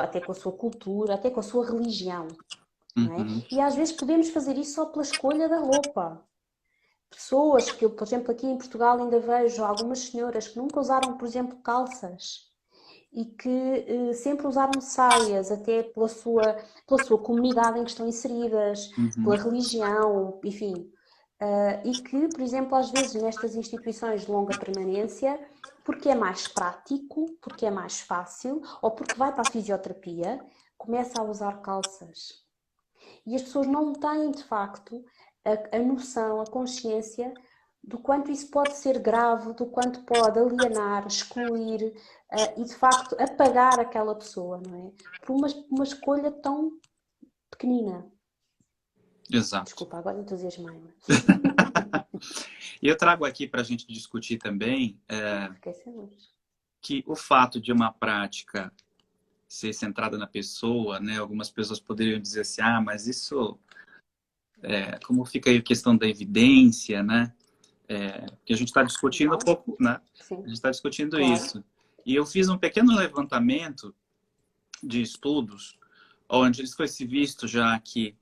até com a sua cultura, até com a sua religião. Não é? E às vezes podemos fazer isso só pela escolha da roupa. Pessoas que eu, por exemplo, aqui em Portugal ainda vejo algumas senhoras que nunca usaram, por exemplo, calças e que sempre usaram saias, até pela sua comunidade em que estão inseridas, pela religião, enfim. E que, por exemplo, às vezes nestas instituições de longa permanência, porque é mais prático, porque é mais fácil, ou porque vai para a fisioterapia, começa a usar calças. E as pessoas não têm, de facto, a noção, a consciência do quanto isso pode ser grave, do quanto pode alienar, excluir e, de facto, apagar aquela pessoa, não é? Por uma escolha tão pequenina. Exato. Desculpa, agora entusiasmei-me. E eu trago aqui para a gente discutir também Fiquei sem luz. que o fato de uma prática ser centrada na pessoa, né? Algumas pessoas poderiam dizer assim, mas isso, como fica aí a questão da evidência, né? Que a gente está discutindo um pouco, né? Sim. A gente está discutindo Claro. isso. E eu fiz um pequeno levantamento de estudos, onde isso foi se visto já que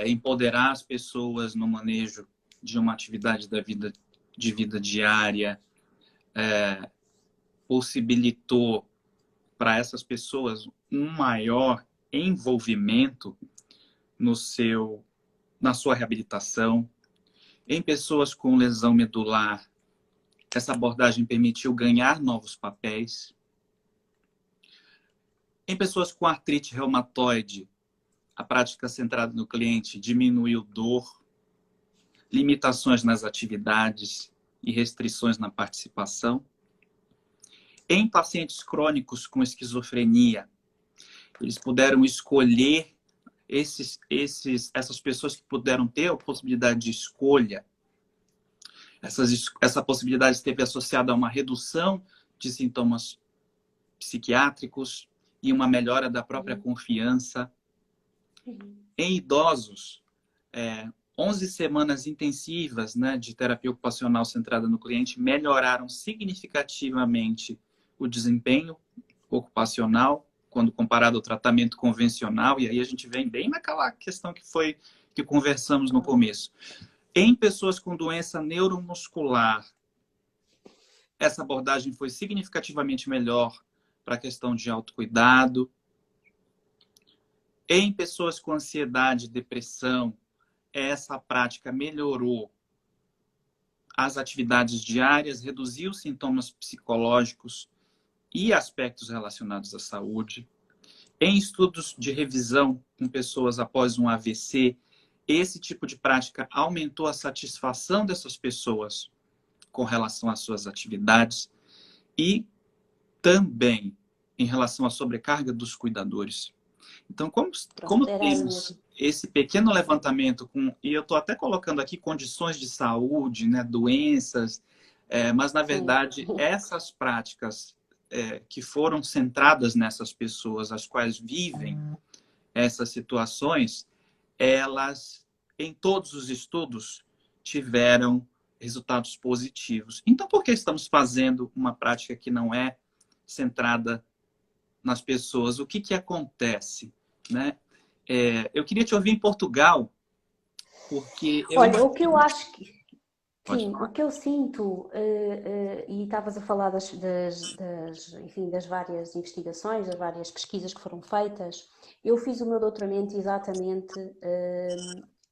empoderar as pessoas no manejo de uma atividade de vida diária possibilitou para essas pessoas um maior envolvimento na sua reabilitação. Em pessoas com lesão medular, essa abordagem permitiu ganhar novos papéis. Em pessoas com artrite reumatoide, a prática centrada no cliente diminuiu dor, limitações nas atividades e restrições na participação. Em pacientes crônicos com esquizofrenia, eles puderam escolher essas pessoas que puderam ter a possibilidade de escolha. Essa possibilidade esteve associada a uma redução de sintomas psiquiátricos e uma melhora da própria confiança. Em idosos, 11 semanas intensivas, né, de terapia ocupacional centrada no cliente melhoraram significativamente o desempenho ocupacional quando comparado ao tratamento convencional. E aí a gente vem bem naquela questão que conversamos no começo. Em pessoas com doença neuromuscular, essa abordagem foi significativamente melhor para a questão de autocuidado. Em pessoas com ansiedade e depressão, essa prática melhorou as atividades diárias, reduziu os sintomas psicológicos e aspectos relacionados à saúde. Em estudos de revisão com pessoas após um AVC, esse tipo de prática aumentou a satisfação dessas pessoas com relação às suas atividades e também em relação à sobrecarga dos cuidadores. Então, como temos esse pequeno levantamento, e eu estou até colocando aqui condições de saúde, né, doenças, mas, na verdade, essas práticas que foram centradas nessas pessoas, as quais vivem essas situações, elas, em todos os estudos, tiveram resultados positivos. Então, por que estamos fazendo uma prática que não é centrada nas pessoas? O que acontece, né? Eu queria te ouvir em Portugal, porque Olha, o que eu acho que... Sim, o que eu sinto, e estavas a falar enfim, das várias investigações, das várias pesquisas que foram feitas, eu fiz o meu doutoramento exatamente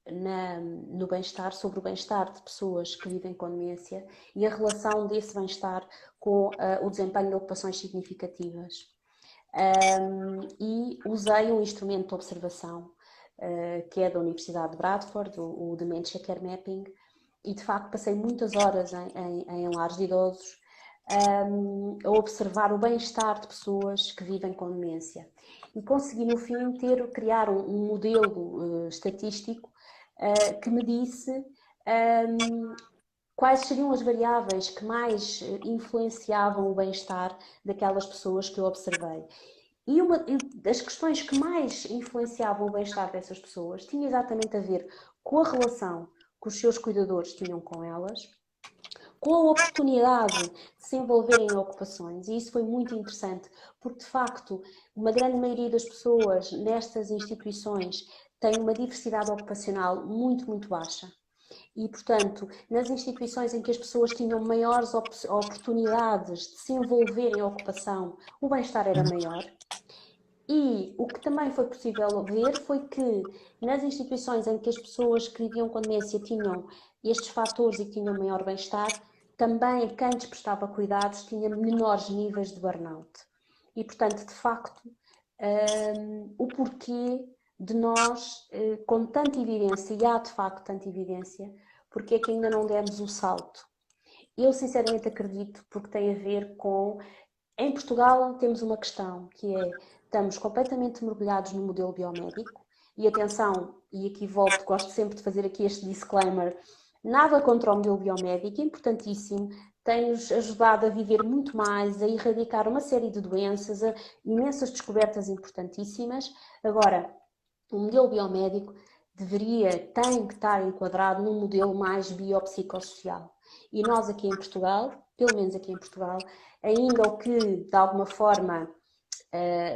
no bem-estar, sobre o bem-estar de pessoas que vivem com demência e a relação desse bem-estar com o desempenho de ocupações significativas. E usei um instrumento de observação, que é da Universidade de Bradford, o Dementia Care Mapping, e de facto passei muitas horas em lares de idosos a observar o bem-estar de pessoas que vivem com demência. E consegui, no fim, criar um modelo estatístico que me disse quais seriam as variáveis que mais influenciavam o bem-estar daquelas pessoas que eu observei. E uma das questões que mais influenciavam o bem-estar dessas pessoas tinha exatamente a ver com a relação que os seus cuidadores tinham com elas, com a oportunidade de se envolverem em ocupações, e isso foi muito interessante, porque de facto uma grande maioria das pessoas nestas instituições tem uma diversidade ocupacional muito, muito baixa. E, portanto, nas instituições em que as pessoas tinham maiores oportunidades de se envolver em ocupação, o bem-estar era maior. E o que também foi possível ver foi que nas instituições em que as pessoas que viviam com demência tinham estes fatores e tinham maior bem-estar, também quem lhes prestava cuidados tinha menores níveis de burnout. E, portanto, de facto, o porquê de nós, com tanta evidência, e há de facto tanta evidência, porque é que ainda não demos o salto. Eu sinceramente acredito porque tem a ver com... Em Portugal temos uma questão que é, estamos completamente mergulhados no modelo biomédico e atenção, e aqui volto, gosto sempre de fazer aqui este disclaimer, nada contra o modelo biomédico, é importantíssimo, tem-nos ajudado a viver muito mais, a erradicar uma série de doenças, a imensas descobertas importantíssimas. Agora, o modelo biomédico tem que estar enquadrado num modelo mais biopsicossocial. E nós aqui em Portugal, pelo menos aqui em Portugal, ainda o que, de alguma forma,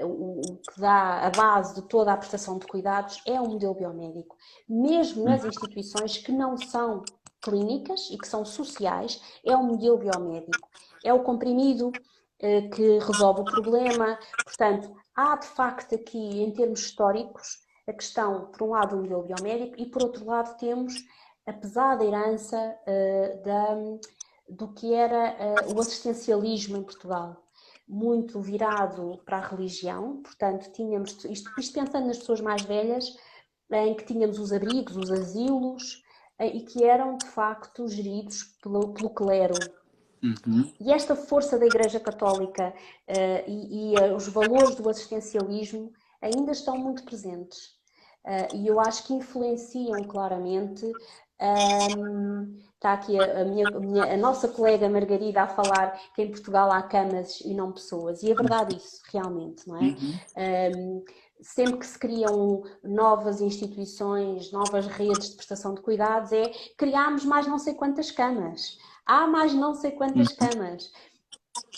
o que dá a base de toda a prestação de cuidados é o modelo biomédico. Mesmo nas instituições que não são clínicas e que são sociais, é o modelo biomédico. É o comprimido que resolve o problema. Portanto, há de facto aqui, em termos históricos, a questão, por um lado, do modelo biomédico e, por outro lado, temos a pesada herança do que era o assistencialismo em Portugal, muito virado para a religião. Portanto, tínhamos, isto pensando nas pessoas mais velhas, em que tínhamos os abrigos, os asilos, e que eram, de facto, geridos pelo clero. Uhum. E esta força da Igreja Católica e os valores do assistencialismo ainda estão muito presentes. E eu acho que influenciam claramente Está aqui a nossa colega Margarida a falar que em Portugal há camas e não pessoas. E é verdade isso, realmente, não é? Uhum. Sempre que se criam novas instituições, novas redes de prestação de cuidados, criamos mais não sei quantas camas. Há mais não sei quantas camas.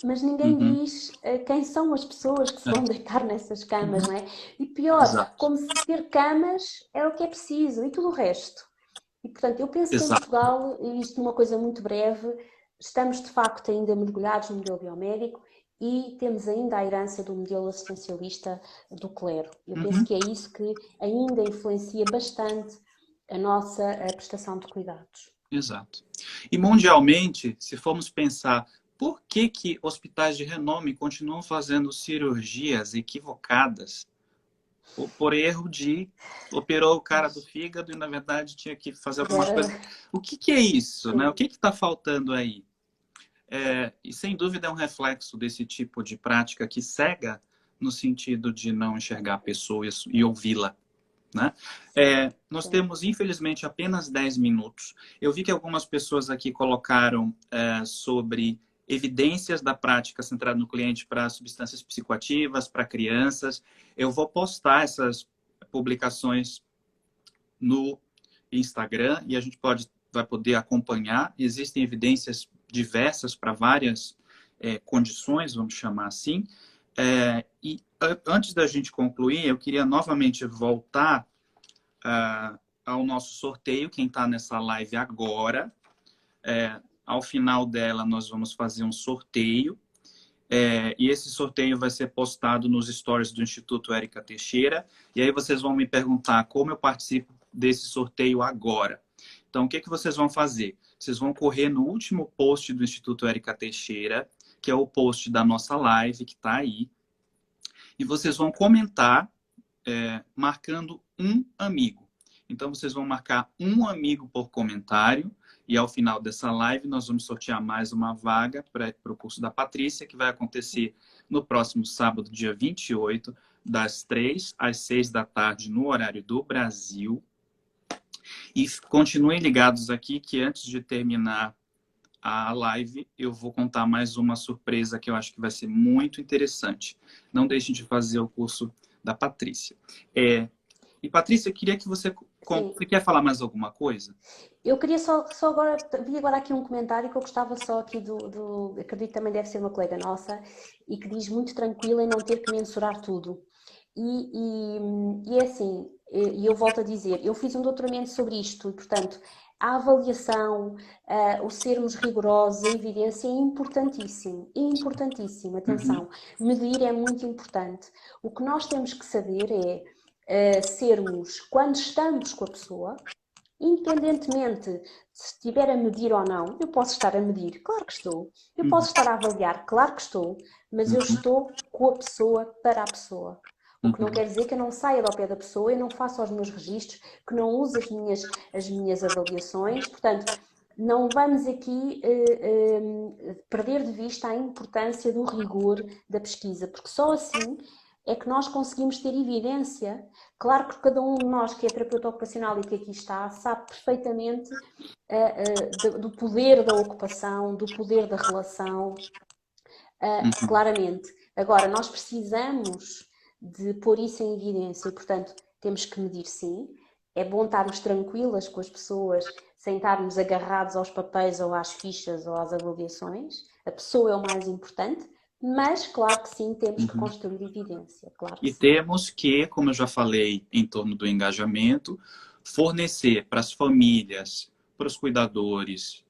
Mas ninguém Uhum. diz quem são as pessoas que se vão É. deitar nessas camas, Uhum. não é? E pior, Exato. como se ter camas é o que é preciso e tudo o resto. E, portanto, eu penso que em Exato. Portugal, e isto numa coisa muito breve, estamos de facto ainda mergulhados no modelo biomédico e temos ainda a herança do modelo assistencialista do clero. Eu penso Uhum. que é isso que ainda influencia bastante a nossa prestação de cuidados. Exato. E mundialmente, se formos pensar por que que hospitais de renome continuam fazendo cirurgias equivocadas por erro de operou o cara do Pois, fígado e na verdade tinha que fazer alguma era, coisa. O que que é isso, né? O sim, que que está faltando aí? E sem dúvida é um reflexo desse tipo de prática que cega no sentido de não enxergar a pessoa e ouvi-la. Né? Nós sim. temos, infelizmente, apenas 10 minutos. Eu vi que algumas pessoas aqui colocaram sobre evidências da prática centrada no cliente para substâncias psicoativas, para crianças. Eu vou postar essas publicações no Instagram e a gente vai poder acompanhar. Existem evidências diversas para várias condições, vamos chamar assim. Antes da gente concluir, eu queria novamente voltar ao nosso sorteio. Quem está nessa live agora, ao final dela nós vamos fazer um sorteio. E esse sorteio vai ser postado nos stories do Instituto Érica Teixeira. E aí vocês vão me perguntar como eu participo desse sorteio agora. Então, o que vocês vão fazer? Vocês vão correr no último post do Instituto Érica Teixeira, que é o post da nossa live, que está aí. E vocês vão comentar marcando um amigo. Então, vocês vão marcar um amigo por comentário e ao final dessa live nós vamos sortear mais uma vaga para o curso da Patrícia, que vai acontecer no próximo sábado, dia 28, das 3 às 6 da tarde, no horário do Brasil. E continuem ligados aqui que antes de terminar a live, eu vou contar mais uma surpresa que eu acho que vai ser muito interessante. Não deixem de fazer o curso da Patrícia. E, Patrícia, eu queria que você Sim. quer falar mais alguma coisa? Eu queria só agora, vi agora aqui um comentário que eu gostava só aqui acredito que também deve ser uma colega nossa, e que diz muito tranquila em não ter que mensurar tudo. E é assim, e eu volto a dizer, eu fiz um doutoramento sobre isto e, portanto, a avaliação, o sermos rigorosos, a evidência é importantíssimo, Uhum, atenção, medir é muito importante. O que nós temos que saber sermos, quando estamos com a pessoa, independentemente se estiver a medir ou não, eu posso estar a medir, claro que estou. Eu uhum, posso estar a avaliar, claro que estou, mas eu uhum, estou com a pessoa para a pessoa. O que não uhum, quer dizer que eu não saia do pé da pessoa, eu não faça os meus registros, que não use as minhas avaliações. Portanto, não vamos aqui perder de vista a importância do rigor da pesquisa, porque só assim é que nós conseguimos ter evidência. Claro que cada um de nós que é terapeuta ocupacional e que aqui está, sabe perfeitamente do poder da ocupação, do poder da relação, uhum. claramente. Agora, nós precisamos de pôr isso em evidência e, portanto, temos que medir sim. É bom estarmos tranquilas com as pessoas, sem estarmos agarrados aos papéis ou às fichas ou às avaliações. A pessoa é o mais importante, mas claro que sim, temos que Uhum. construir evidência, claro que E sim. temos que, como eu já falei em torno do engajamento, fornecer para as famílias, para os cuidadores,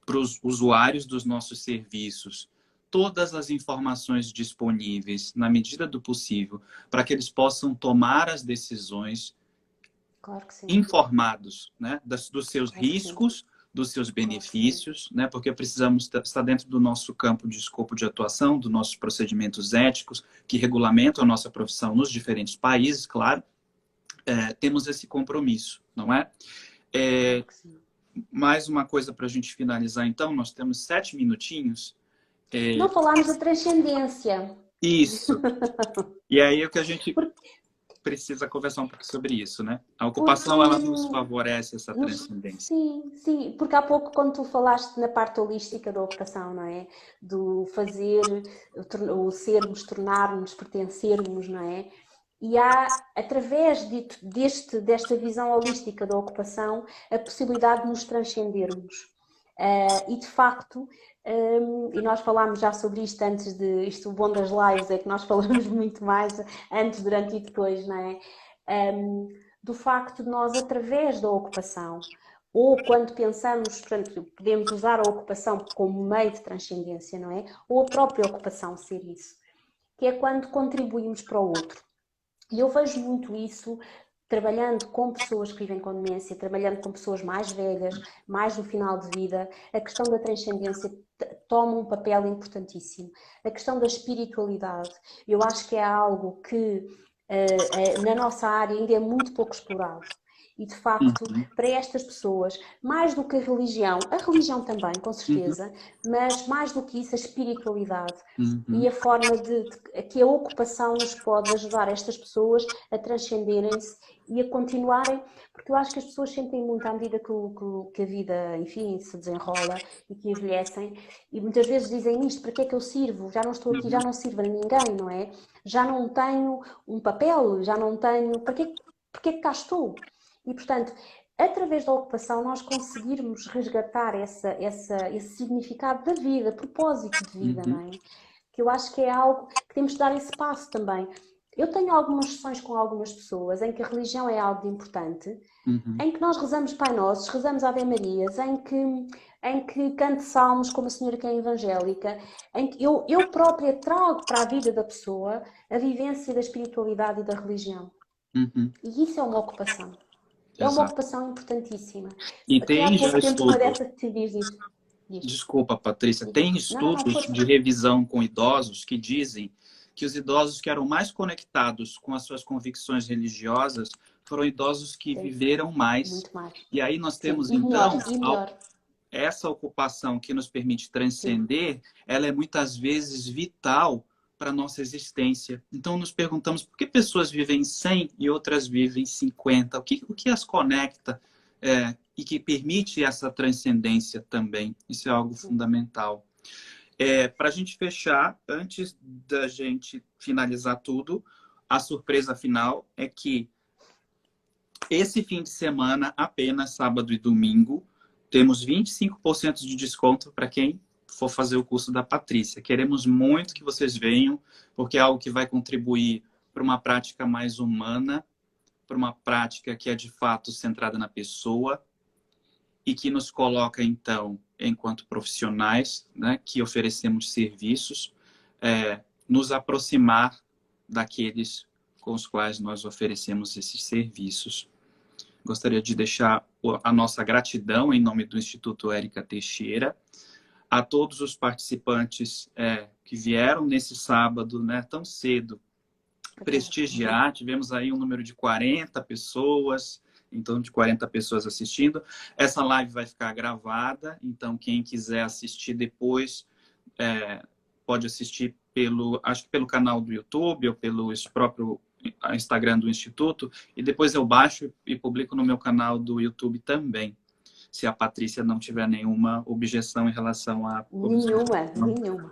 para os usuários dos nossos serviços, todas as informações disponíveis, na medida do possível, para que eles possam tomar as decisões Claro que sim, informados, né, dos seus claro que sim, riscos, dos seus claro que sim. benefícios, né, porque precisamos estar dentro do nosso campo de escopo de atuação, dos nossos procedimentos éticos que regulamentam a nossa profissão nos diferentes países, claro, temos esse compromisso, não é? Claro É, que sim. mais uma coisa para a gente finalizar, então, nós temos 7 minutinhos. Não falámos da transcendência. Isso. E aí é o que a gente precisa conversar um pouco sobre isso, né? A Porque, ocupação, ela nos favorece essa transcendência. sim, sim, porque há pouco quando tu falaste na parte holística da ocupação, não é? Do fazer, o sermos, tornarmos, pertencermos, não é? E há, através desta visão holística da ocupação, a possibilidade de nos transcendermos. E de facto, e nós falámos já sobre isto antes de isto, o bom das lives é que nós falamos muito mais antes, durante e depois, não é? Do facto de nós, através da ocupação, ou quando pensamos, portanto, podemos usar a ocupação como meio de transcendência, não é? Ou a própria ocupação ser isso, que é quando contribuímos para o outro. E eu vejo muito isso trabalhando com pessoas que vivem com demência, trabalhando com pessoas mais velhas, mais no final de vida. A questão da transcendência toma um papel importantíssimo. A questão da espiritualidade, eu acho que é algo que na nossa área ainda é muito pouco explorado. E de facto, Uhum, para estas pessoas, mais do que a religião também, com uhum, certeza, mas mais do que isso, a espiritualidade e uhum, a forma que a ocupação nos pode ajudar estas pessoas a transcenderem-se e a continuarem, porque eu acho que as pessoas sentem muito à medida que a vida, enfim, se desenrola e que envelhecem, e muitas vezes dizem isto: para que é que eu sirvo? Já não estou aqui, já uhum, não sirvo a ninguém, não é? Já não tenho um papel, já não tenho, para que é que cá estou? E, portanto, através da ocupação, nós conseguirmos resgatar esse significado da vida, propósito de vida, não uhum, é? Que eu acho que é algo que temos de dar esse passo também. Eu tenho algumas sessões com algumas pessoas em que a religião é algo importante, uhum, em que nós rezamos Pai Nossos, rezamos Ave Marias, em que canto salmos como a senhora que é evangélica, em que eu própria trago para a vida da pessoa a vivência da espiritualidade e da religião. uhum. E isso é uma ocupação. É uma Exato. ocupação importantíssima. E Aqui há tem já pouco tempo, uma estudos, dessas que diz. desculpa, Patrícia, tem Não, não, não, estudos força. de revisão com idosos que dizem que os idosos que eram mais conectados com as suas convicções religiosas foram idosos que Sim, viveram mais. muito mais. E aí nós Sim, temos, e melhor, então, e melhor. essa ocupação que nos permite Sim. transcender, ela é muitas vezes vital para a nossa existência. Então, nos perguntamos por que pessoas vivem 100 e outras vivem 50? O que as conecta e que permite essa transcendência também? Isso é algo fundamental. Para a gente fechar, antes da gente finalizar tudo, a surpresa final é que esse fim de semana, apenas sábado e domingo, temos 25% de desconto para quem for fazer o curso da Patrícia. Queremos muito que vocês venham, porque é algo que vai contribuir para uma prática mais humana, para uma prática que é de fato centrada na pessoa e que nos coloca, então, enquanto profissionais, né, que oferecemos serviços, nos aproximar daqueles com os quais nós oferecemos esses serviços. Gostaria de deixar a nossa gratidão em nome do Instituto Érica Teixeira a todos os participantes que vieram nesse sábado, né, tão cedo, Obrigada. prestigiar. Tivemos aí um número de 40 pessoas, em torno de 40 pessoas assistindo. Essa live vai ficar gravada, então quem quiser assistir depois pode assistir acho que pelo canal do YouTube ou pelo próprio Instagram do Instituto, e depois eu baixo e publico no meu canal do YouTube também, se a Patrícia não tiver nenhuma objeção em relação a... Nenhuma.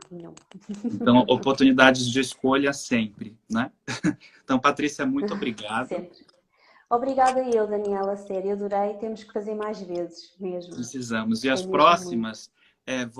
Então, oportunidades de escolha sempre, né? Então, Patrícia, muito obrigado. Sempre. Obrigada eu, Daniela, sério, adorei. Temos que fazer mais vezes, mesmo. Precisamos. E Gostei as mesmo muito. próximas,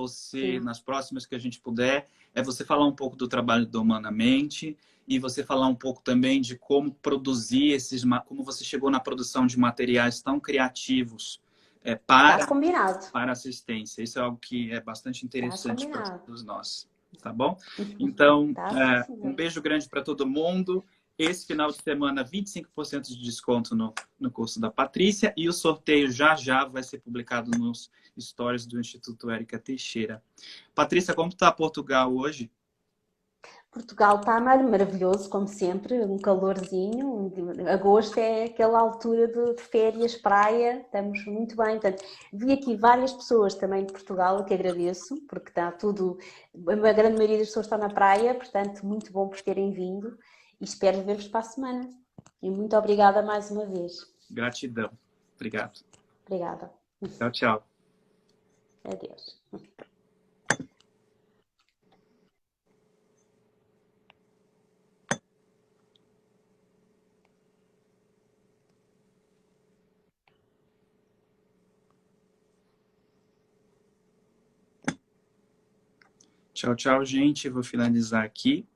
Sim. nas próximas que a gente puder, você falar um pouco do trabalho do Humanamente e você falar um pouco também de como produzir como você chegou na produção de materiais tão criativos Está combinado. para assistência. Isso é algo que é bastante Está interessante para combinado. todos nós, tá bom? Então, Está sim, um senhor. beijo grande para todo mundo. Esse final de semana, 25% de desconto no curso da Patrícia e o sorteio já já vai ser publicado nos stories do Instituto Érica Teixeira. Patrícia, como está Portugal hoje? Portugal está maravilhoso, como sempre, um calorzinho. Agosto é aquela altura de férias, praia, estamos muito bem. Portanto, vi aqui várias pessoas também de Portugal, que agradeço, porque está tudo, a grande maioria das pessoas está na praia, portanto, muito bom por terem vindo e espero ver-vos para a semana. E muito obrigada mais uma vez. Gratidão. Obrigado. Obrigada. Tchau, tchau. Adeus. Tchau, tchau, gente. Vou finalizar aqui.